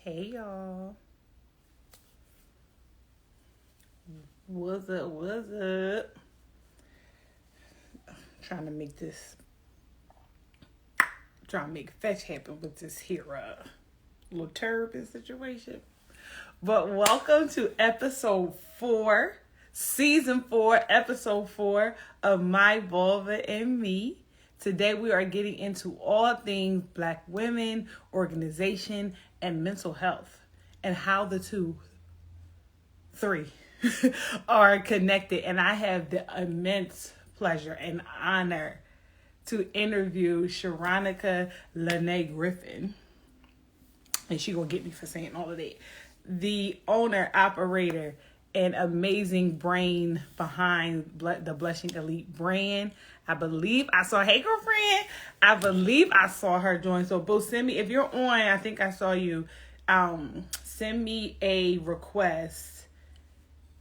Hey y'all. What's up? What's up? Trying to make this trying to make fetch happen with this here little turbine situation. But welcome to episode 4, season 4, episode 4 of My Vulva and Me. Today we are getting into all things Black women, organization, and mental health, and how the three are connected. And I have the immense pleasure and honor to interview Sharonica Griffin. And she gonna get me for saying all of that. The owner, operator, and amazing brain behind the Blushing Elite brand. I believe I saw, hey girlfriend, I believe I saw her join. So Boo, send me, if you're on, I think I saw you, send me a request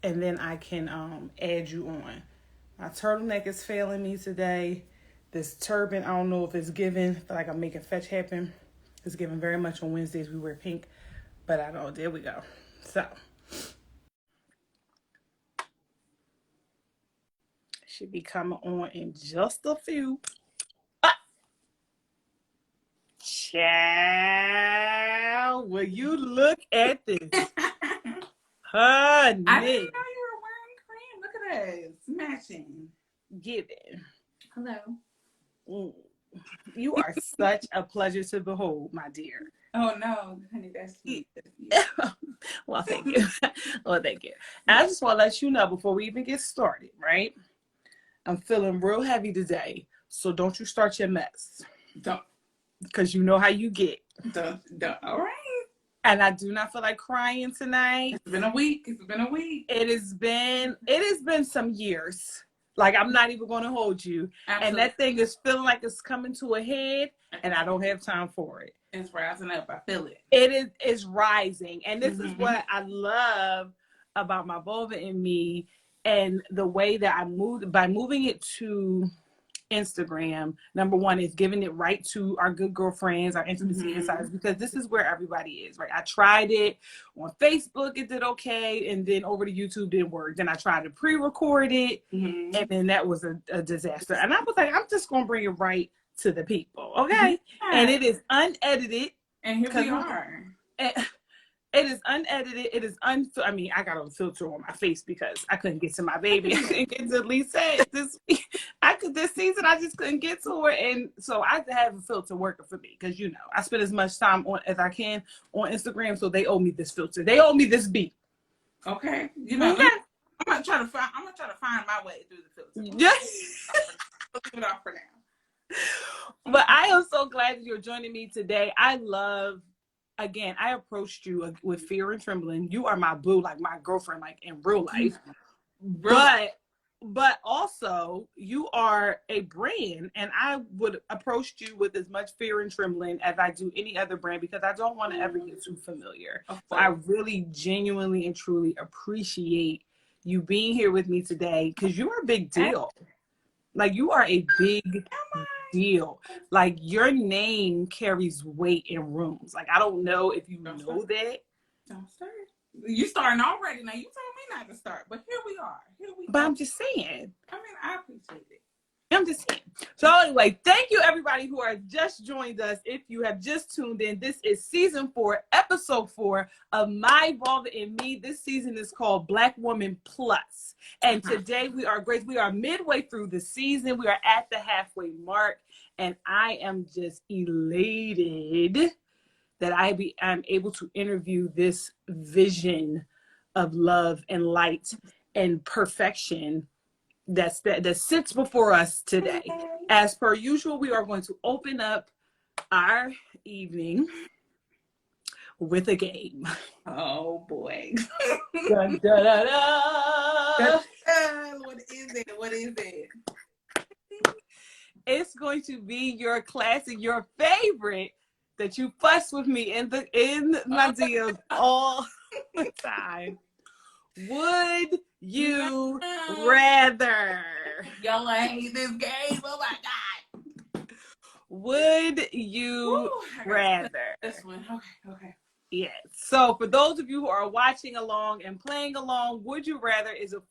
and then I can add you on. My turtleneck is failing me today. This turban, I don't know if it's giving, feel like I'm making fetch happen. It's given very much on Wednesdays. We wear pink, but I know, there we go. So, should be coming on in just a few. Child, will you look at this? I didn't know Honey. you were wearing cream. Look at us. Matching. Give it. Hello. You are such a pleasure to behold, my dear. Oh, no. Honey, that's sweet. Well, thank you. Well, thank you. And I just want to let you know before we even get started, right? I'm feeling real heavy today. So don't you start your mess. Don't. Because you know how you get. Don't. All right. And I do not feel like crying tonight. It's been a week. It has been some years. Like, I'm not even going to hold you. Absolutely. And that thing is feeling like it's coming to a head, and I don't have time for it. It's rising up. I feel it. It's rising. And this is what I love about My Vulva and Me, and the way that I moved, by moving it to Instagram. Number one is giving it right to our good girlfriends, our intimacy insiders, because this is where everybody is, right? I tried it on Facebook, it did okay, and then over to YouTube didn't work. Then I tried to pre-record it, and then that was a disaster. And I was like, I'm just gonna bring it right to the people, okay? And it is unedited, and here we are. It is unedited. It is I got a filter on my face because I couldn't get to my baby. I couldn't get to Lisa this week. This season I just couldn't get to her, and so I had to have a filter working for me because I spend as much time on as I can on Instagram. So they owe me this filter. They owe me this beat. Okay, I'm gonna try to find my way through the filter. Yes. Let's leave it off for now. But I am so glad that you're joining me today. Again, I approached you with fear and trembling. You are my boo, like my girlfriend, like in real life. But also you are a brand, and I would approach you with as much fear and trembling as I do any other brand, because I don't want to ever get too familiar. So I really genuinely and truly appreciate you being here with me today, because you're a big deal. Like, you are a big deal. Like, your name carries weight in rooms. Like, I don't know if you know that. Don't start. You starting already. Now, you told me not to start, but here we are. But I'm just saying. I mean, I appreciate it. I'm just saying. So anyway, thank you everybody who are just joined us. If you have just tuned in, this is season 4, episode 4 of My Vulva and Me. This season is called Black Woman Plus. And today we are midway through the season. We are at the halfway mark. And I am just elated that I'm able to interview this vision of love and light and perfection that sits before us today. As per usual, we are going to open up our evening with a game. Oh boy. Dun, dun, dun, dun. What is it? It's going to be your classic, your favorite, that you fuss with me in my DMs all the time. Would you rather? Y'all, I hate this game. Oh my God. Would you rather? This one. Okay. Yes. So for those of you who are watching along and playing along, Would You Rather is a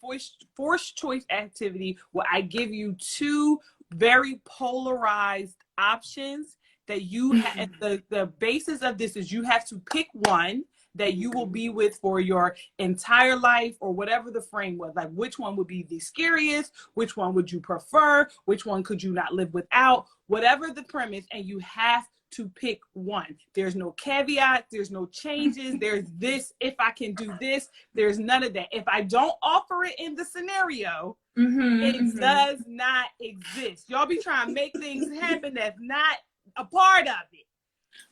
forced choice activity where I give you two very polarized options that you have. The basis of this is you have to pick one that you will be with for your entire life or whatever the frame was. Like, which one would be the scariest? Which one would you prefer? Which one could you not live without? Whatever the premise, and you have to pick one. There's no caveat, there's no changes, there's this, if I can do this, there's none of that. If I don't offer it in the scenario, it does not exist. Y'all be trying to make things happen that's not a part of it.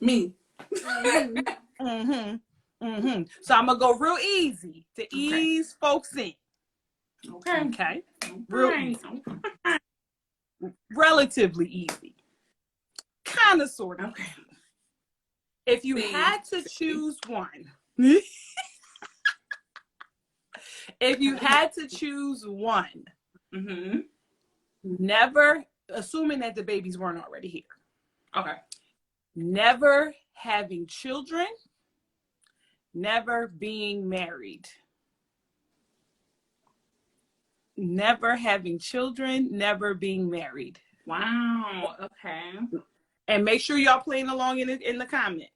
Me. So I'm gonna go real easy to ease folks in. Okay. Real easy. Relatively easy. Kind of, sort of. Okay. If you had to choose one, never, assuming that the babies weren't already here. Okay. Never having children, never being married. Never having children, never being married. Wow. Okay. And make sure y'all playing along in the comments.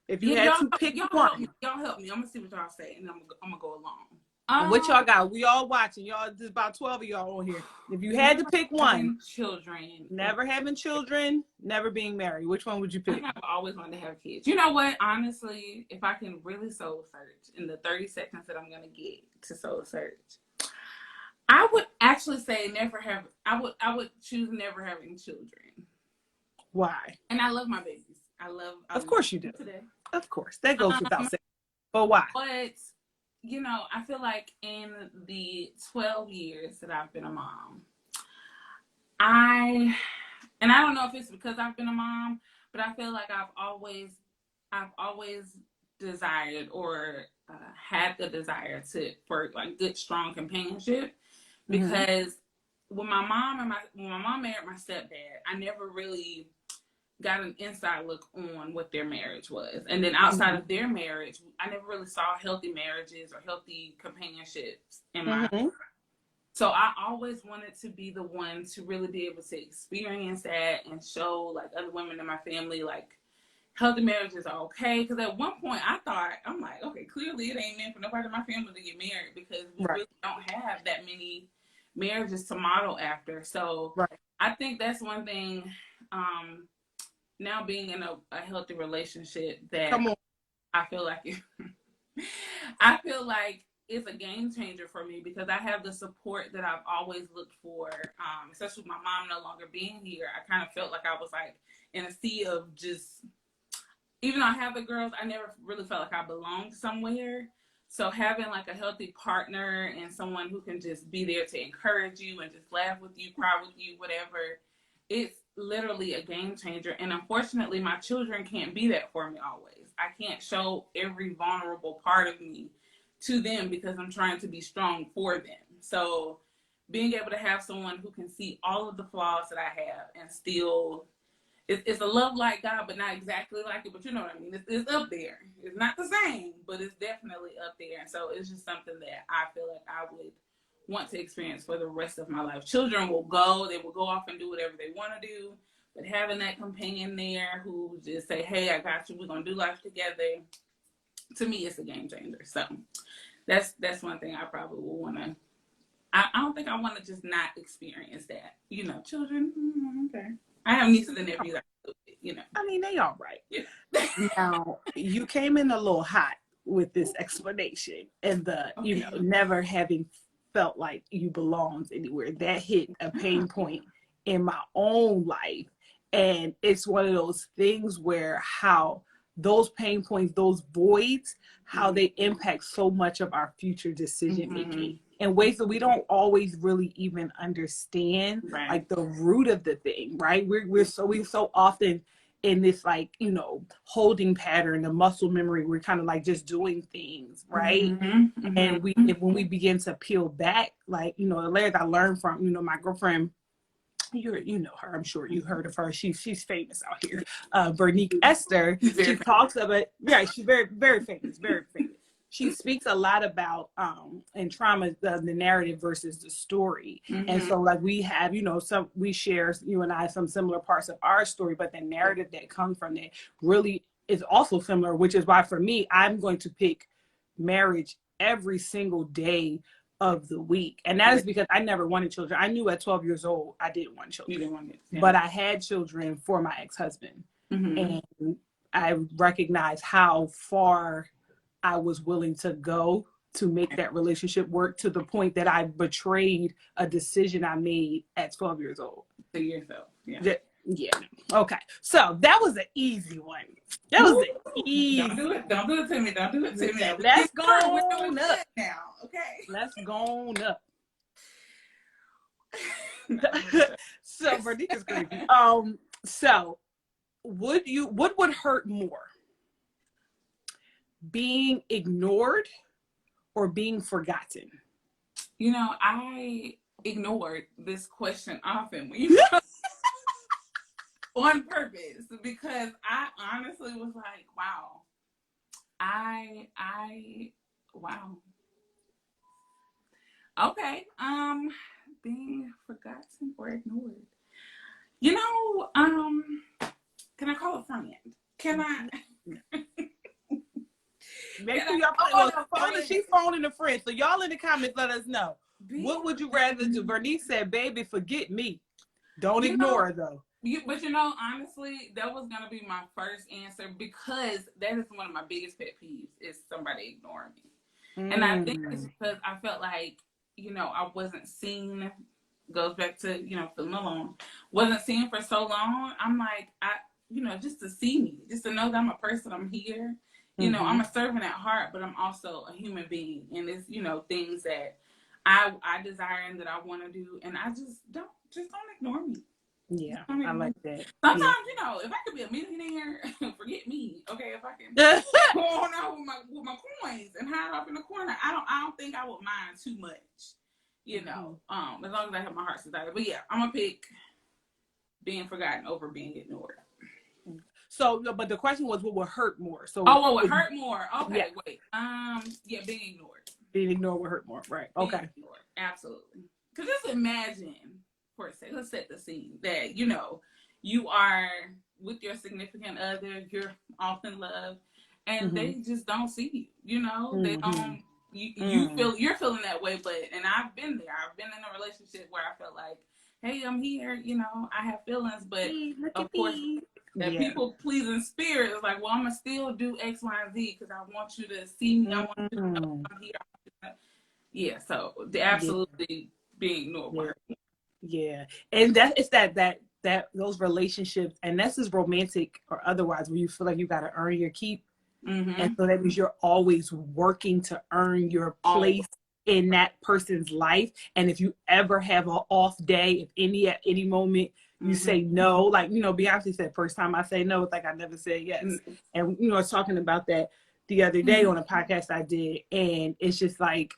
If you had to pick one. Y'all help me. I'm going to see what y'all say, and I'm going to go along. What y'all got? We all watching. Y'all, there's about 12 of y'all on here. If you had to pick one. Children. Never having children, never being married. Which one would you pick? I've always wanted to have kids. You know what? Honestly, if I can really soul search in the 30 seconds that I'm going to get to soul search, I would actually say I would choose never having children. Why? And I love my babies. Of course you do. Today. Of course. That goes without saying. But why? But, you know, I feel like in the 12 years that I've been a mom, I don't know if it's because I've been a mom, but I feel like I've always desired or had the desire for like good, strong companionship. Because when my mom married my stepdad, I never really got an inside look on what their marriage was. And then outside of their marriage, I never really saw healthy marriages or healthy companionship in my life. So I always wanted to be the one to really be able to experience that and show like other women in my family, like healthy marriages are okay. Because at one point I'm like, okay, clearly it ain't meant for nobody in my family to get married because we really don't have that many marriages to model after. So I think that's one thing, now being in a healthy relationship that I feel like it's a game changer for me because I have the support that I've always looked for, especially with my mom no longer being here. I kind of felt like I was like in a sea of just, even though I have the girls, I never really felt like I belonged somewhere. So having like a healthy partner and someone who can just be there to encourage you and just laugh with you, cry with you, whatever, it's literally a game changer. And unfortunately, my children can't be that for me always. I can't show every vulnerable part of me to them because I'm trying to be strong for them. So being able to have someone who can see all of the flaws that I have and still, it's a love like God, but not exactly like it, but you know what I mean? It's up there. It's not the same, but it's definitely up there. And so it's just something that I feel like I would want to experience for the rest of my life. Children will go off and do whatever they want to do, but having that companion there who just say, hey, I got you, we're going to do life together, to me, it's a game changer. So that's one thing I probably will want to, I don't think I want to just not experience that. You know, children, okay. I have nieces and nephews, you know. I mean, they all right. Yeah. Now, you came in a little hot with this explanation and you know, never having felt like you belonged anywhere. That hit a pain point in my own life. And it's one of those things where how those pain points, those voids, how they impact so much of our future decision making in ways that we don't always really even understand, like the root of the thing, right? We're so often in this, like, you know, holding pattern, the muscle memory, we're kind of like just doing things, right? And when we begin to peel back, like, you know, the layers I learned from, you know, my girlfriend you know her. I'm sure you heard of her. She's famous out here. Veronique Esther. She talks about, yeah, she's very, very famous, very famous. She speaks a lot about in trauma the narrative versus the story. And so like we have, you know, we share, you and I, some similar parts of our story, but the narrative that comes from it really is also similar, which is why for me, I'm going to pick marriage every single day of the week. And that is because I never wanted children. I knew at 12 years old I didn't want children. You didn't want it. Yeah. But I had children for my ex-husband. And I recognized how far I was willing to go to make that relationship work, to the point that I betrayed a decision I made at 12 years old. To yourself. Yeah. Yeah. Okay. So that was an easy one. That was easy. Don't do it. Don't do it to me. Don't do it to me. Let's go on up now. Okay. Let's go on up. So Veronique is creepy. So what would hurt more? Being ignored or being forgotten? You know, I ignored this question often when you on purpose, because I honestly was like, wow. Wow. Okay. Being forgotten or ignored. You know, can I call a friend? Can I? Make sure y'all she's phoning a friend. So y'all in the comments let us know. What would you rather do? Veronique said, baby, forget me. Don't ignore her though. But you know, honestly, that was gonna be my first answer, because that is one of my biggest pet peeves, is somebody ignoring me. And I think it's because I felt like, you know, I wasn't seen. Goes back to, you know, feeling alone. Wasn't seen for so long. I'm like, you know, just to see me, just to know that I'm a person, I'm here. You know, I'm a servant at heart, but I'm also a human being. And it's, you know, things that I desire and that I want to do. And I just don't ignore me. Yeah, I like that. Sometimes, you know, if I could be a millionaire, forget me. Okay, if I can go on out with my coins and hide off in the corner, I don't think I would mind too much. You know, as long as I have my heart's desire. But yeah, I'm gonna pick being forgotten over being ignored. So, but the question was, what would hurt more? So, what would hurt more? Okay, yeah. Wait. Yeah, being ignored. Being ignored would hurt more, right? Okay. Ignored. Absolutely. Because just imagine, for a second, let's set the scene that, you know, you are with your significant other, you're off in love, and they just don't see you. You know, they don't. You're feeling that way, and I've been there. I've been in a relationship where I felt like, hey, I'm here, you know, I have feelings, but of course, that people pleasing spirit is like, well, I'm gonna still do X, Y, and Z because I want you to see me. I want you to know I'm here. Yeah, so absolutely being ignored. Yeah, and it's that those relationships, and this is romantic or otherwise, where you feel like you got to earn your keep. And so that means you're always working to earn your place in that person's life. And if you ever have an off day, at any moment you say no, like, you know, Beyonce said, first time I say no, it's like I never said yes. And, you know, I was talking about that the other day on a podcast I did. And it's just like,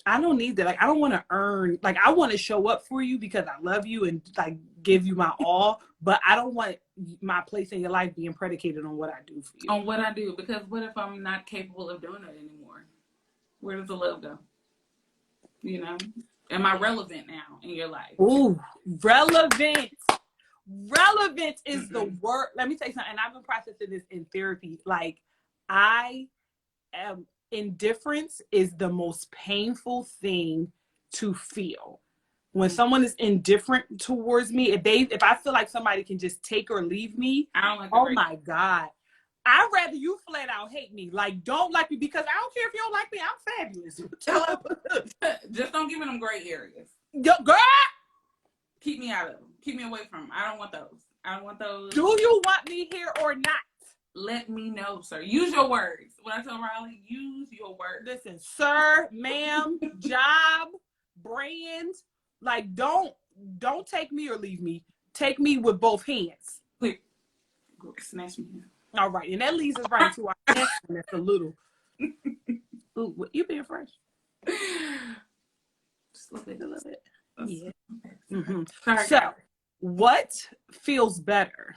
I don't need that. Like, I don't want to earn, like, I want to show up for you because I love you and like give you my all, but I don't want my place in your life being predicated on what I do for you. On what I do, because what if I'm not capable of doing that anymore? Where does the love go? You know, am I relevant now in your life? Ooh, relevant. Relevant is the word. Let me tell you something. And I've been processing this in therapy. Like, indifference is the most painful thing to feel. When someone is indifferent towards me, if I feel like somebody can just take or leave me, I don't like oh my God. I'd rather you flat out hate me. Like, don't like me, because I don't care if you don't like me. I'm fabulous. Just don't give me them gray areas. Yo, girl! Keep me out of them. Keep me away from them. I don't want those. I don't want those. Do you want me here or not? Let me know, sir. Use your words. When I tell Riley, use your words. Listen, sir, ma'am, job, brand. Like, don't take me or leave me. Take me with both hands. Please. Snatch me. All right, and that leads us right to our next one. That's a little. Ooh, you being fresh? Just a little bit. Yeah. Mm-hmm. Sorry, So, guys. what feels better,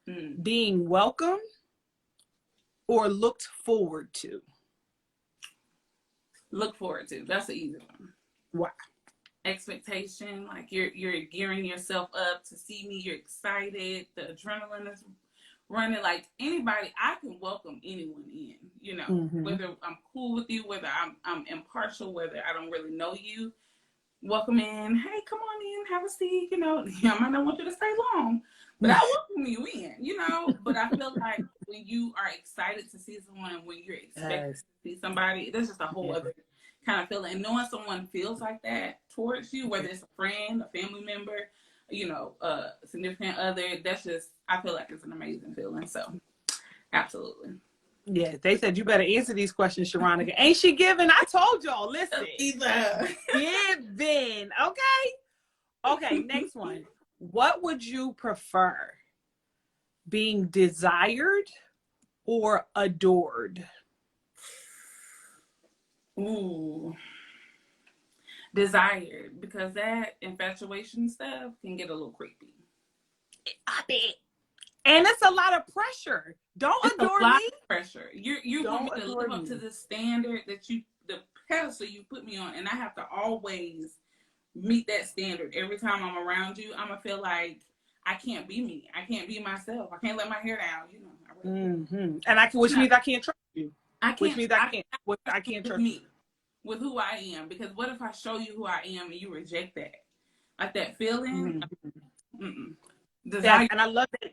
Mm. being welcome or looked forward to? Look forward to. That's the easy one. Wow. Expectation, like you're gearing yourself up to see me. You're excited. The adrenaline is running. Like anybody, I can welcome anyone in. You know, Mm-hmm. whether I'm cool with you, whether I'm impartial, whether I don't really know you. Welcome in. Hey, come on in, have a seat. You know, I might not want you to stay long, but I welcome you in. You know, but I feel like when you are excited to see someone, when you're expecting Yes. to see somebody, that's just a whole Yeah. other kind of feeling. And knowing someone feels like that towards you, whether it's a friend, a family member, you know, a significant other, that's just, I feel like it's an amazing feeling. So, absolutely. Yeah, they said you better answer these questions, Sharonica. Ain't she giving? I told y'all, listen. Either. Giving. Okay. Okay, next one. What would you prefer? Being desired or adored? Ooh. Desired, because that infatuation stuff can get a little creepy. I bet. And it's a lot of pressure. Don't It's adore a lot me. of pressure. You want me to live up to the standard that the pedestal you put me on, and I have to always meet that standard every time I'm around you. I'm gonna feel like I can't be me. I can't be myself. I can't let my hair down. You know. Mm-hmm. And which means I can't trust you. Which means I can't trust me with who I am, because what if I show you who I am and you reject that? Like that feeling. Mm-hmm. Yes, and I love that.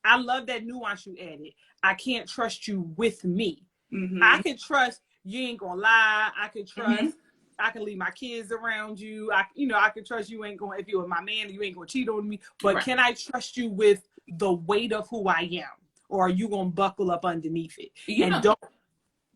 I love that nuance you added. I can't trust you with me. Mm-hmm. I can trust you ain't gonna lie. I can trust. I can leave my kids around you. I can trust you ain't going. If you were my man, you ain't gonna cheat on me. But right. Can I trust you with the weight of who I am, or are you gonna buckle up underneath it?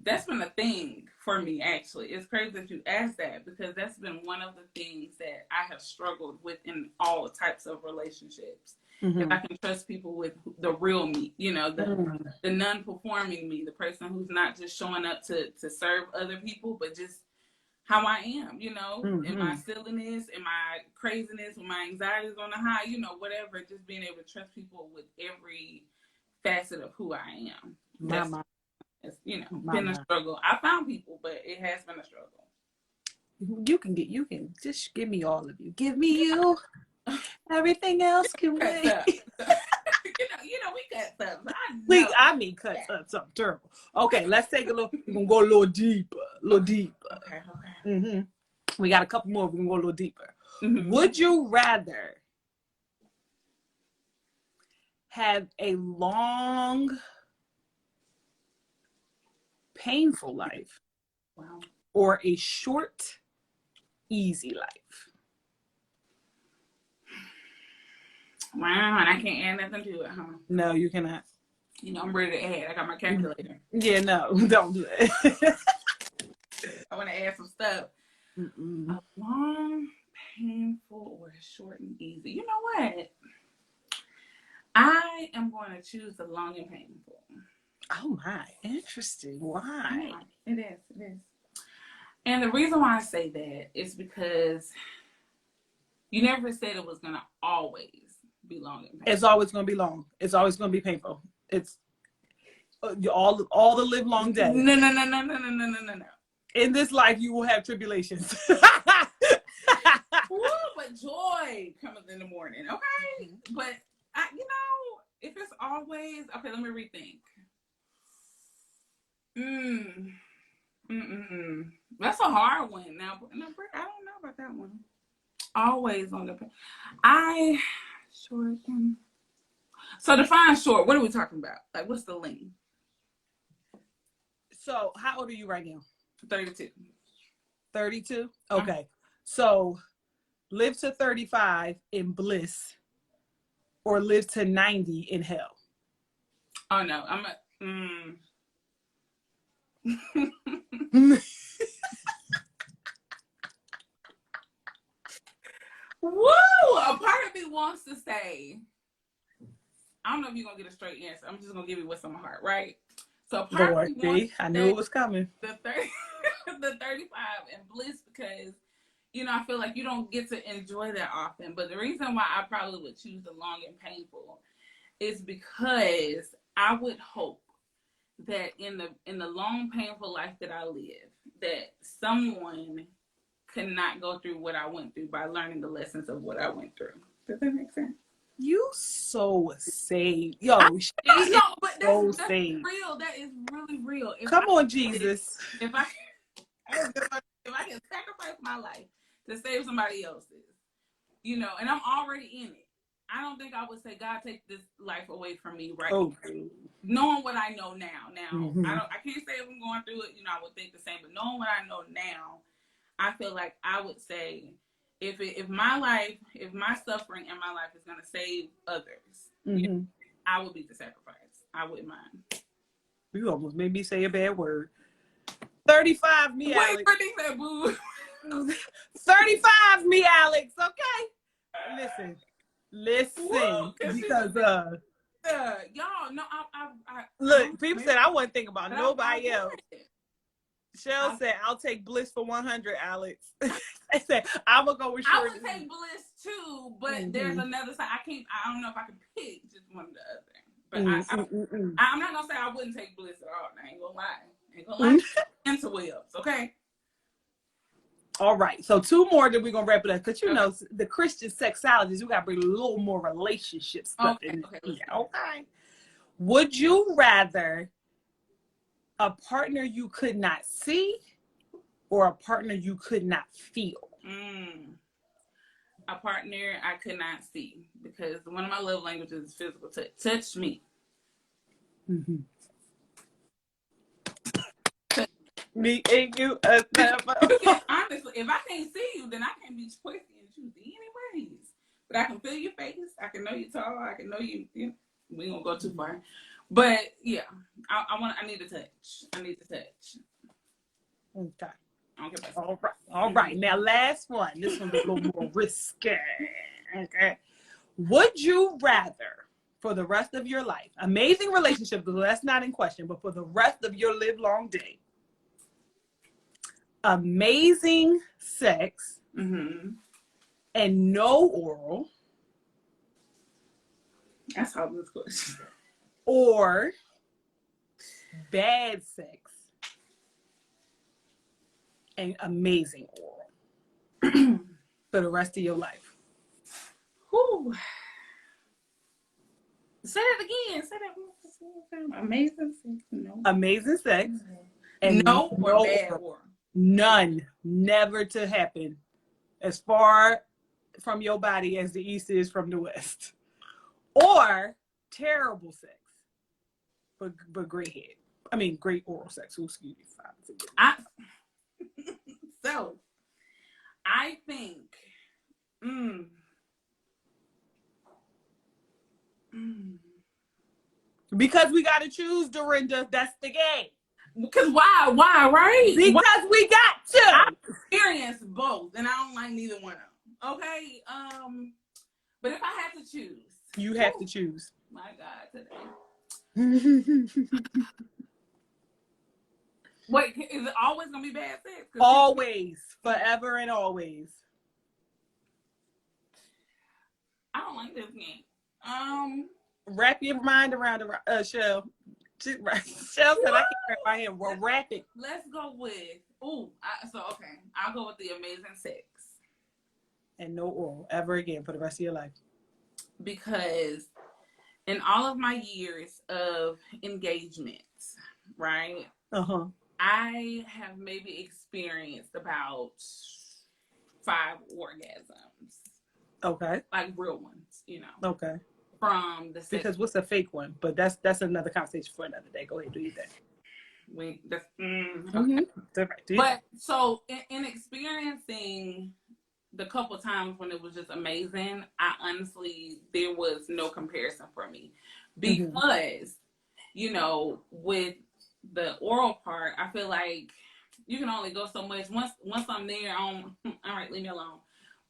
That's been a thing for me, actually. It's crazy that you asked that, because that's been one of the things that I have struggled with in all types of relationships. Mm-hmm. If I can trust people with the real me, you know, the non-performing me, the person who's not just showing up to serve other people, but just how I am, you know, in my silliness, in my craziness, when my anxiety is on the high, you know, whatever, just being able to trust people with every facet of who I am. It's, you know, been a struggle. I found people, but it has been a struggle. You can just give me all of you. Give me you. Everything else can wait. you know, we cut stuff. I mean, cut something terrible. Okay, let's take a little. We're gonna go a little deeper. Okay. Mm-hmm. We got a couple more. We're gonna go a little deeper. Mm-hmm. Would you rather have a long, painful life, or a short, easy life? Wow, and I can't add nothing to it, huh? No, you cannot. You know, I'm ready to add. I got my calculator. Yeah, no, don't do it. I want to add some stuff. A long, painful, or short and easy. You know what? I am going to choose the long and painful. Oh my, interesting. Why? Yeah, it is. And the reason why I say that is because you never said it was going to always be long and painful. It's always going to be long. It's always going to be painful. It's all the live long day. No. In this life, you will have tribulations. Woo, but joy comes in the morning, okay? Mm-hmm. But, you know, if it's always... Okay, let me rethink. That's a hard one. Now, I don't know about that one. Always on the... Short. So define short. What are we talking about? Like, what's the length? So, how old are you right now? 32. 32? Okay. So, live to 35 in bliss or live to 90 in hell? Oh, no. Woo! A part of me wants to say, I don't know if you're going to get a straight answer. I'm just going to give you what's on my heart, right? So, a part of me wants I knew it was coming. The 35 and bliss, because you know, I feel like you don't get to enjoy that often. But the reason why I probably would choose the long and painful is because I would hope that in the long painful life that I live, that someone could not go through what I went through by learning the lessons of what I went through. Does that make sense? You so saved. Yo, no, but that's saved. real. That is really real. Come on, Jesus. If I can sacrifice my life to save somebody else's, you know, and I'm already in it, I don't think I would say, God, take this life away from me right now. Knowing what I know now. I can't say if I'm going through it, you know, I would think the same, but knowing what I know now, I feel like I would say, if my suffering in my life is going to save others, you know, I would be the sacrifice. I wouldn't mind. You almost made me say a bad word. 35 me, Alex. Wait, that boo. 35 me, Alex. Okay. Listen. Woo, because y'all know I look, people said I wasn't thinking about nobody else. Shell said, I'll take Bliss for 100, Alex. I said, I'm going to go with Shorty. I would take Bliss too, but there's another side. I don't know if I can pick just one or the other. But I'm not going to say I wouldn't take Bliss at all. I ain't going to lie. Interwebs, okay? All right. So 2 more, then we're going to wrap it up. Because, you know, the Christian sexologists, we got to bring a little more relationship stuff in. Okay. Would you rather a partner you could not see or a partner you could not feel? A partner I could not see, because one of my love languages is physical touch. Touch me. Me and you. Honestly, if I can't see you, then I can't be twisty and choosy anyways. But I can feel your face. I can know you're tall. I can know you. We won't go too far. But yeah, I need to touch. Okay. All right. Now, last one. This one's a little more risky. Okay. Would you rather, for the rest of your life, amazing relationship, that's not in question, but for the rest of your live long day, amazing sex and no oral? That's how this goes. Or bad sex and amazing oral for the rest of your life? Whew. Say that again. Say that. Amazing sex. No. Amazing sex and no or bad oral. None. Never to happen. As far from your body as the East is from the West. Or terrible sex, but great head. I mean, great oral sex. Oh, excuse me. So, I think, because we got to choose, Dorinda. That's the game. Because why, right? Because we got to. I've experienced both, and I don't like neither one of them. Okay? But if I had to choose. You have to choose. My God, today. Wait, is it always going to be bad sex? Always. Forever and always. I don't like this game. Wrap your mind around the Shell. Shell said I can't wrap my head. Well, wrap it. Let's go with, okay. I'll go with the amazing sex. And no oral ever again for the rest of your life. Because in all of my years of engagement, right? I have maybe experienced about 5 orgasms. Okay. Like real ones, you know. Okay. From the because what's a fake one? But that's another conversation for another day. Go ahead, do your thing. Okay. But so in experiencing the couple times when it was just amazing, I honestly, there was no comparison for me because, you know, with the oral part, I feel like you can only go so much. Once I'm there, all right, leave me alone.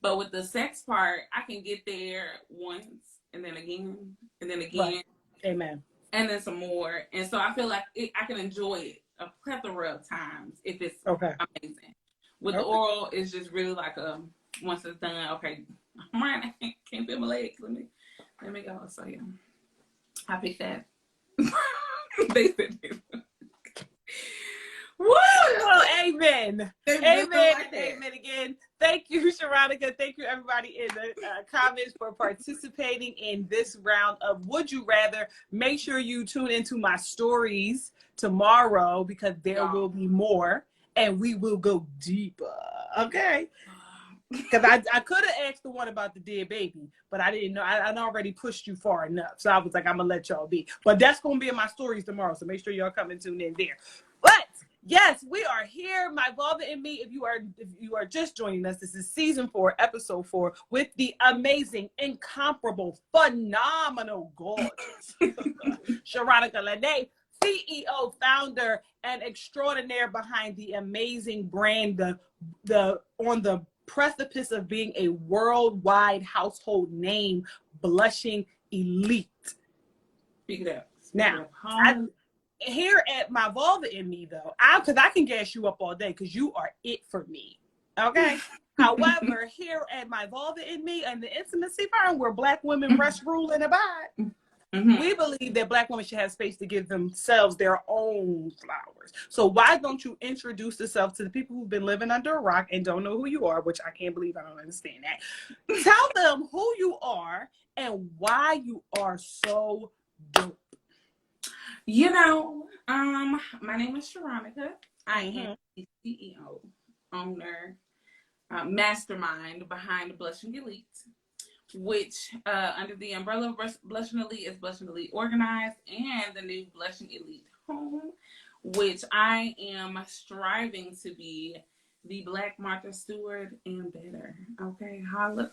But with the sex part, I can get there once and then again and then again. Right. Amen. And then some more. And so I feel like I can enjoy it a plethora of times if it's amazing. With the oral, it's just really like once it's done, okay, I'm running. I can't feel my legs. Let me go. So yeah, I picked that. They said this. Woo! Well, amen. Amen. Like amen again. Thank you, Sharonica. Thank you, everybody in the comments for participating in this round of Would You Rather. Make sure you tune into my stories tomorrow because there will be more and we will go deeper. Okay? Because I could have asked the one about the dead baby, but I didn't know. I'd already pushed you far enough. So I was like, I'm going to let y'all be. But that's going to be in my stories tomorrow. So make sure y'all come and tune in there. But yes, we are here. My Vulva and me. If you are just joining us, this is season 4, episode 4, with the amazing, incomparable, phenomenal, gorgeous Sharonica Lene, CEO, founder, and extraordinaire behind the amazing brand, the on the precipice of being a worldwide household name, Blushing Elite. Speak it up. Now, here at my Vulva in me, though, because I can gas you up all day because you are it for me. Okay? However, here at my Vulva in me and the intimacy firm where Black women rest, rule, and abide, we believe that Black women should have space to give themselves their own flowers. So why don't you introduce yourself to the people who've been living under a rock and don't know who you are, which I can't believe I don't understand that. Tell them who you are and why you are so dope. You know, my name is Sharonica. I am the CEO, owner, mastermind behind Blushing Elite, which under the umbrella of Blushing Elite is Blushing Elite Organized and the new Blushing Elite Home, which I am striving to be the Black Martha Stewart and better. Okay, hallelujah.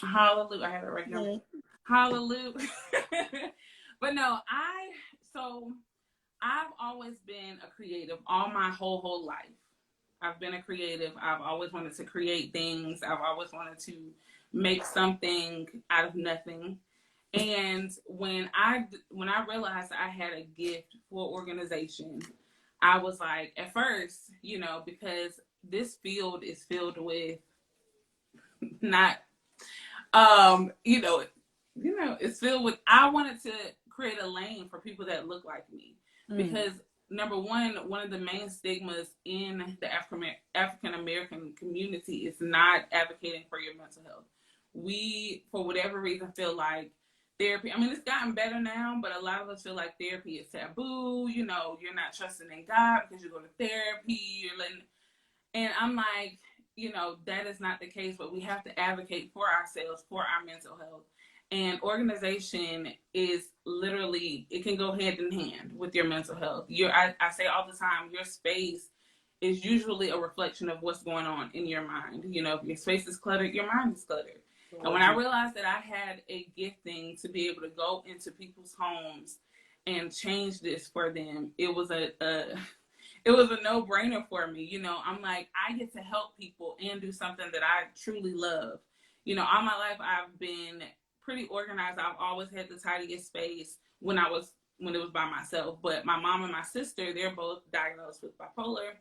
I had it right now. Hallelujah. But no, I've always been a creative all my whole life. I've been a creative. I've always wanted to create things. I've always wanted to make something out of nothing. And when I realized I had a gift for organization, I was like, at first, because this field is filled with not, it's filled with, I wanted to create a lane for people that look like me. Because number one of the main stigmas in the African American community is not advocating for your mental health. We, for whatever reason, feel like therapy, it's gotten better now, but a lot of us feel like therapy is taboo. You're not trusting in God because you go to therapy. And I'm like, that is not the case, but we have to advocate for ourselves, for our mental health. And organization is literally, it can go hand in hand with your mental health. I say all the time, your space is usually a reflection of what's going on in your mind. If your space is cluttered, your mind is cluttered. And when I realized that I had a gifting to be able to go into people's homes and change this for them, it was a no-brainer for me. I'm like, I get to help people and do something that I truly love. All my life I've been pretty organized. I've always had the tidiest space when it was by myself. But my mom and my sister, they're both diagnosed with bipolar.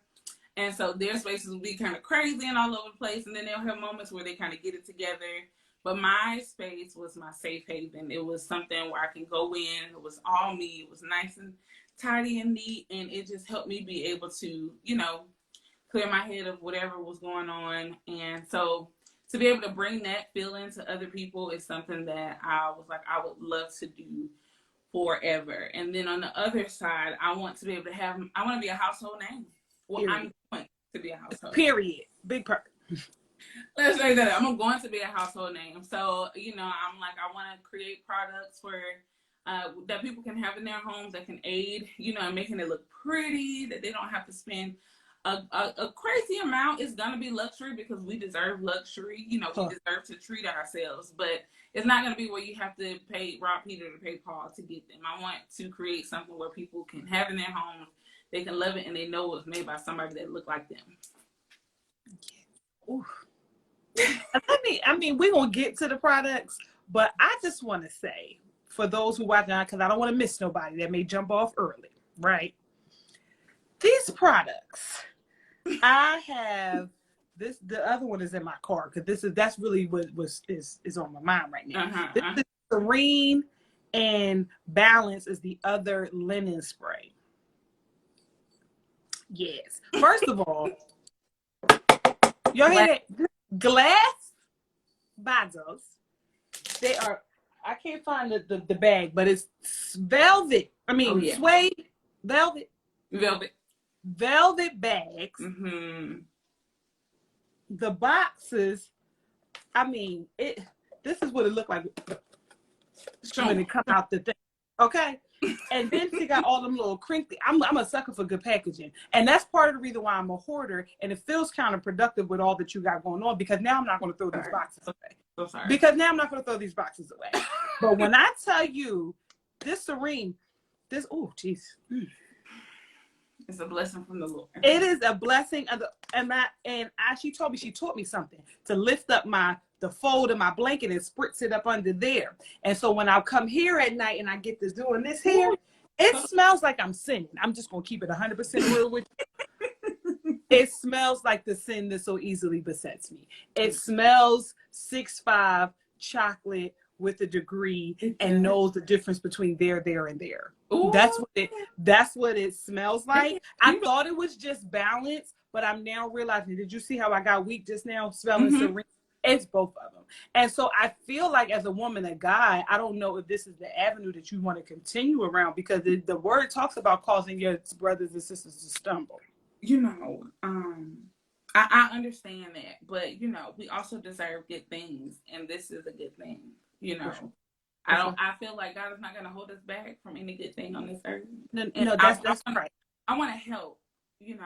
And so their spaces will be kind of crazy and all over the place. And then they'll have moments where they kind of get it together. But my space was my safe haven. It was something where I can go in. It was all me. It was nice and tidy and neat. And it just helped me be able to, clear my head of whatever was going on. And so to be able to bring that feeling to other people is something that I was like, I would love to do forever. And then on the other side, I want to be able to I want to be a household name. Well, I'm going to be a household name. Period. Big part. Let's say that I'm going to be a household name. So, I'm like, I want to create products for that people can have in their homes that can aid, in making it look pretty, that they don't have to spend a crazy amount. Is going to be luxury because we deserve luxury. We deserve to treat ourselves, but it's not going to be where you have to rob Peter to pay Paul to get them. I want to create something where people can have in their homes, they can love it, and they know it was made by somebody that looked like them. Ooh. We're going to get to the products, but I just want to say, for those who watch now, because I don't want to miss nobody that may jump off early, right? These products I have this. The other one is in my car because that's really what is on my mind right now. This is Serene, and Balance is the other linen spray. Yes. First of all, y'all hear that? Glass bottles. They are. I can't find the bag, but it's velvet. I mean, suede velvet. Velvet bags. Mm-hmm. The boxes. I mean, this is what it looked like when it come out the thing. Okay. And then she got all them little crinkly. I'm a sucker for good packaging. And that's part of the reason why I'm a hoarder. And it feels counterproductive with all that you got going on, because now I'm not going to throw these boxes away. So sorry. Because now I'm not going to throw these boxes away. But when I tell you this Serene, oh, jeez. It's a blessing from the Lord. It is a blessing. She taught me something to lift up the fold of my blanket and spritz it up under there. And so when I come here at night and I get to doing this here, it smells like I'm sinning. I'm just going to keep it 100% real with you. It smells like the sin that so easily besets me. It smells 6'5" chocolate with a degree and knows the difference between there, and there. Ooh. That's what it smells like. I thought it was just Balance, but I'm now realizing, did you see how I got weak just now smelling Serene? It's both of them. And so I feel like as a woman, a guy, I don't know if this is the avenue that you want to continue around, because the word talks about causing your brothers and sisters to stumble. I understand that, but we also deserve good things, and this is a good thing. Sure. I feel like God is not going to hold us back from any good thing on this earth. No, that's right. I want to help.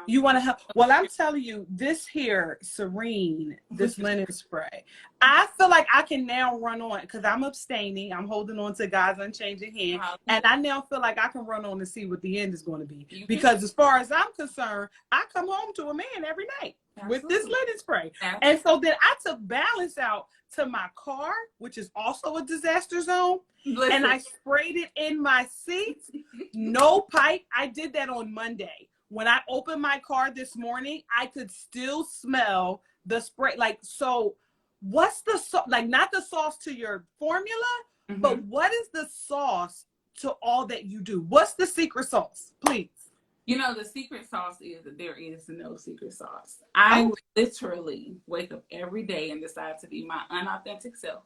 You want to help. Well, I'm telling you, this here Serene, this linen spray, I feel like I can now run on, because I'm abstaining. I'm holding on to God's unchanging hand. And I now feel like I can run on to see what the end is going to be. Because as far as I'm concerned, I come home to a man every night with this linen spray. And so then I took Balance out to my car, which is also a disaster zone. Listen. And I sprayed it in my seats. No pipe. I did that on Monday. When I opened my car this morning, I could still smell the spray. Like, so what's the sauce? Like, not the sauce to your formula, but what is the sauce to all that you do? What's the secret sauce, please? The secret sauce is that there is no secret sauce. I literally wake up every day and decide to be my unauthentic self,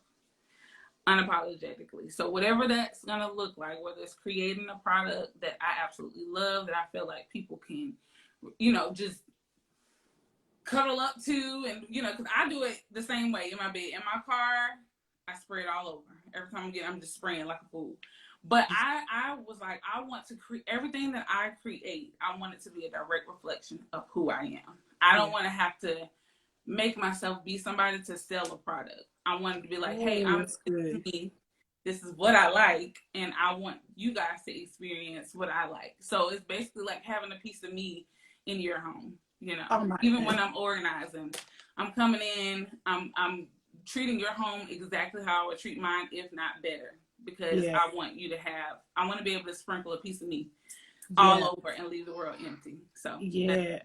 unapologetically. So whatever that's going to look like, whether it's creating a product that I absolutely love, that I feel like people can, just cuddle up to, and, because I do it the same way in my bed. In my car, I spray it all over. Every time I'm just spraying like a fool. But I was like, I want to create everything that I create. I want it to be a direct reflection of who I am. I don't want to have to make myself be somebody to sell a product. I wanted to be like, hey, this is what I like, and I want you guys to experience what I like. So it's basically like having a piece of me in your home. Even when I'm organizing, I'm coming in, I'm treating your home exactly how I would treat mine, if not better, because I want to be able to sprinkle a piece of me all over and leave the world empty. So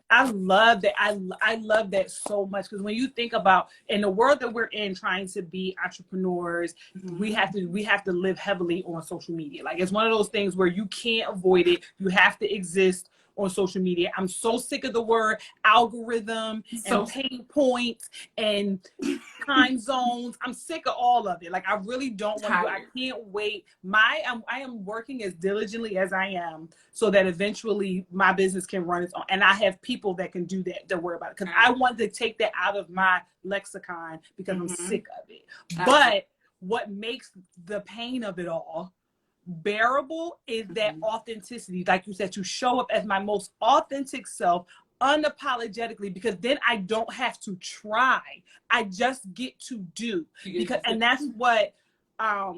I love that. I love that so much, because when you think about in the world that we're in, trying to be entrepreneurs, we have to live heavily on social media. Like, it's one of those things where you can't avoid it. You have to exist on social media. I'm so sick of the word algorithm and pain points and time zones. I'm sick of all of it. Like, I really don't want to. I can't wait. I am working as diligently as I am so that eventually my business can run its own. And I have people that can do that, don't worry about it. Because I want to take that out of my lexicon, because I'm sick of it. But what makes the pain of it all bearable is that authenticity. Like you said, to show up as my most authentic self unapologetically, because then I don't have to try. I just get to do. And that's what I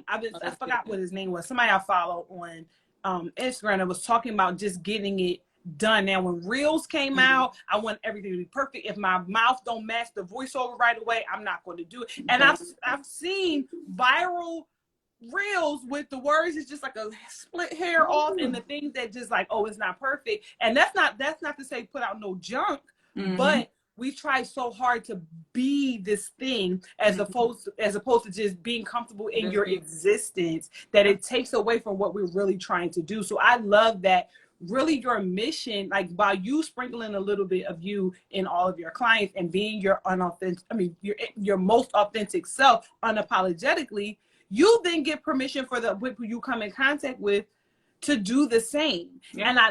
forgot what his name was. Somebody I follow on Instagram that was talking about just getting it done. Now, when Reels came out, I want everything to be perfect. If my mouth don't match the voiceover right away, I'm not going to do it. And I've seen viral Reels with the words is just like a split hair off, and the things that just like, oh, it's not perfect. And that's not to say put out no junk, Mm-hmm. but we try so hard to be this thing as opposed to just being comfortable in Just your be. existence, that it takes away from what we're really trying to do. So I love that really your mission, like by you sprinkling a little bit of you in all of your clients and being your your most authentic self unapologetically, you then get permission for the people you come in contact with to do the same. Yeah. And I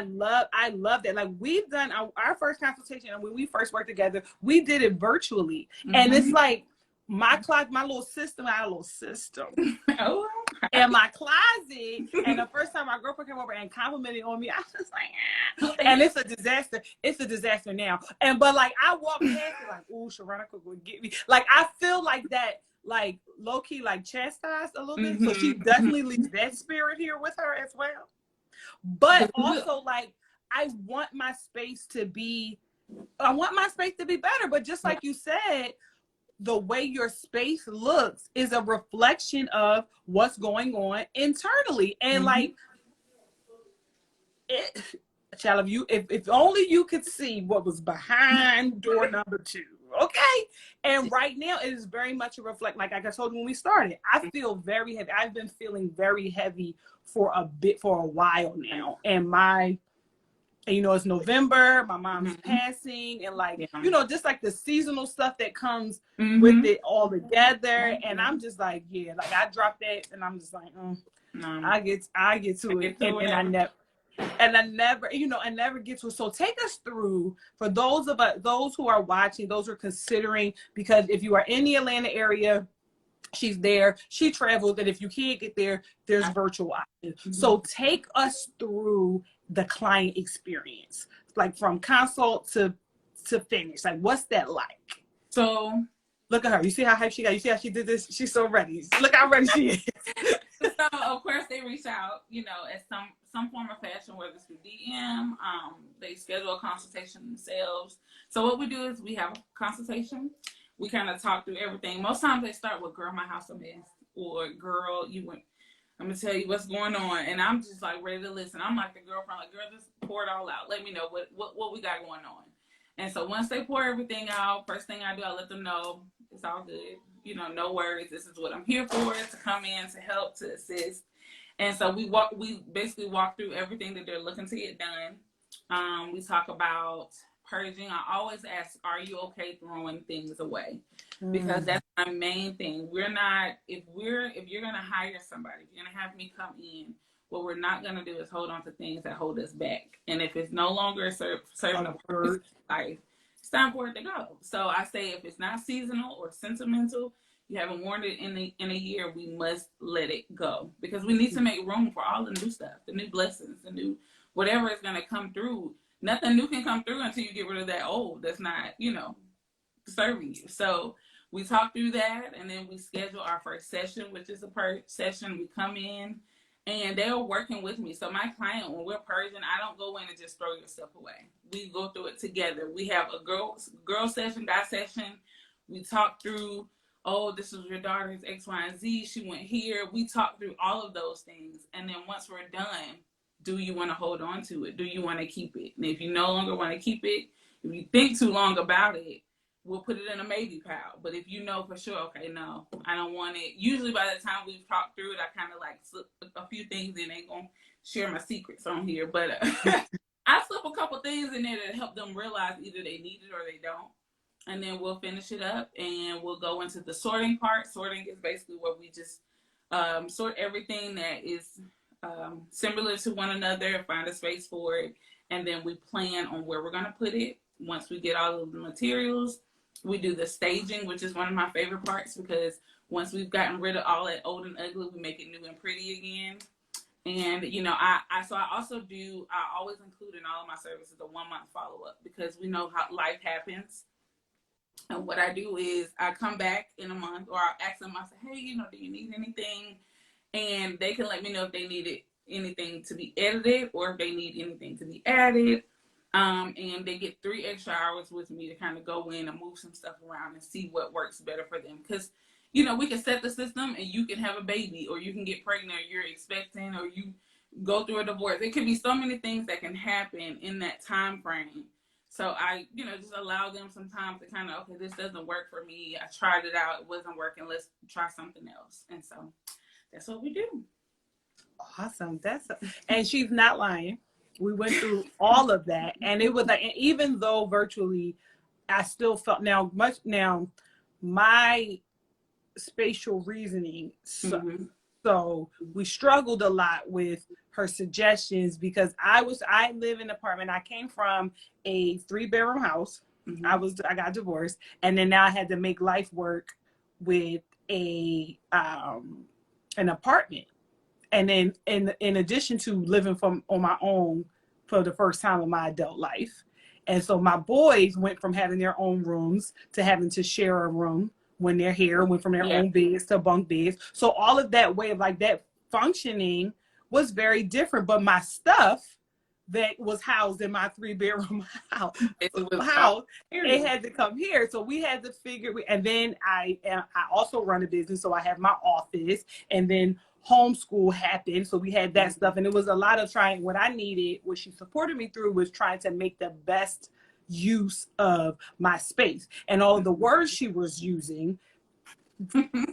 love that. Like we've done our first consultation, and when we first worked together, we did it virtually. And it's like my little system, I had a little system. Oh, in my closet. And the first time my girlfriend came over and complimented on me, I was like, and it's a disaster. It's a disaster now. But like I walk past it like, ooh, Sharonica would get me. Like I feel like that, like low key, like chastised a little bit. So she definitely leaves that spirit here with her as well. But also, like, I want my space to be better. But just like you said, the way your space looks is a reflection of what's going on internally. And like it, child, if only you could see what was behind door number 2. Okay. And right now it is very much a reflect. Like I told you when we started, I feel very heavy. I've been feeling very heavy for a while now. And it's November, my mom's passing, and like, just like the seasonal stuff that comes with it all together. And I'm just like, like I dropped that and I'm just like, I get to it. And I never get to it. So take us through, for those who are watching, those who are considering, because if you are in the Atlanta area, she's there, she travels, and if you can't get there, there's virtual options. So take us through the client experience, like from consult to finish. Like, what's that like? So look at her. You see how hype she got? You see how she did this? She's so ready. Look how ready she is. So of course they reach out, at some form of fashion, whether it's through DM, they schedule a consultation themselves. So what we do is we have a consultation. We kind of talk through everything. Most times they start with, girl, my house a mess, or girl, I'm gonna tell you what's going on, and I'm just like ready to listen. I'm like the girlfriend, like, girl, just pour it all out. Let me know what we got going on. And so once they pour everything out, first thing I do, I let them know it's all good. No worries. This is what I'm here for, to come in, to help, to assist. And so we basically walk through everything that they're looking to get done. We talk about purging. I always ask, are you okay throwing things away? Because that's my main thing. If you're going to hire somebody, if you're going to have me come in, what we're not going to do is hold on to things that hold us back. And if it's no longer serving a purpose in life, it's time for it to go. So I say, if it's not seasonal or sentimental, you haven't worn it in a year, we must let it go, because we need to make room for all the new stuff, the new blessings, the new whatever is going to come through. Nothing new can come through until you get rid of that old that's not, serving you. So we talk through that, and then we schedule our first session, which is a purge session. We come in, and they're working with me. So my client, when we're purging, I don't go in and just throw your stuff away. We go through it together. We have a girl session, guy session. We talk through, this was your daughter's X, Y, and Z. She went here. We talk through all of those things. And then once we're done, do you want to hold on to it? Do you want to keep it? And if you no longer want to keep it, if you think too long about it, we'll put it in a maybe pile. But if you know for sure, okay, no, I don't want it. Usually by the time we've talked through it, I kind of like slip a few things in. Ain't going to share my secrets on here. But I slip a couple things in there to help them realize either they need it or they don't. And then we'll finish it up, and we'll go into the sorting part. Sorting is basically where we just sort everything that is similar to one another, find a space for it, and then we plan on where we're going to put it. Once we get all of the materials, we do the staging, which is one of my favorite parts, because once we've gotten rid of all that old and ugly, we make it new and pretty again. And, I also do, I always include in all of my services a 1-month follow-up, because we know how life happens. And what I do is I come back in a month, or I'll ask them, I say, hey, do you need anything? And they can let me know if they needed anything to be edited or if they need anything to be added. And they get 3 extra hours with me to kind of go in and move some stuff around and see what works better for them. Because, we can set the system and you can have a baby, or you can get pregnant, or you're expecting, or you go through a divorce. It could be so many things that can happen in that time frame. So I, just allow them some time to kind of, okay, this doesn't work for me. I tried it out. It wasn't working. Let's try something else. And so that's what we do. Awesome. And she's not lying. We went through all of that. And it was like, even though virtually, I still felt now, my spatial reasoning. So we struggled a lot with her suggestions because I live in an apartment. I came from a 3-bedroom house. I got divorced, and then now I had to make life work with an apartment. And then in addition to living on my own for the first time in my adult life. And so my boys went from having their own rooms to having to share a room when they're here, went from their own beds to bunk beds. So all of that way of like that functioning was very different. But my stuff that was housed in my 3-bedroom house, it had to come here. So we had to figure, and then I also run a business. So I have my office, and then homeschool happened. So we had that stuff. And it was a lot of trying. What I needed, what she supported me through, was trying to make the best use of my space. And all of the words she was using,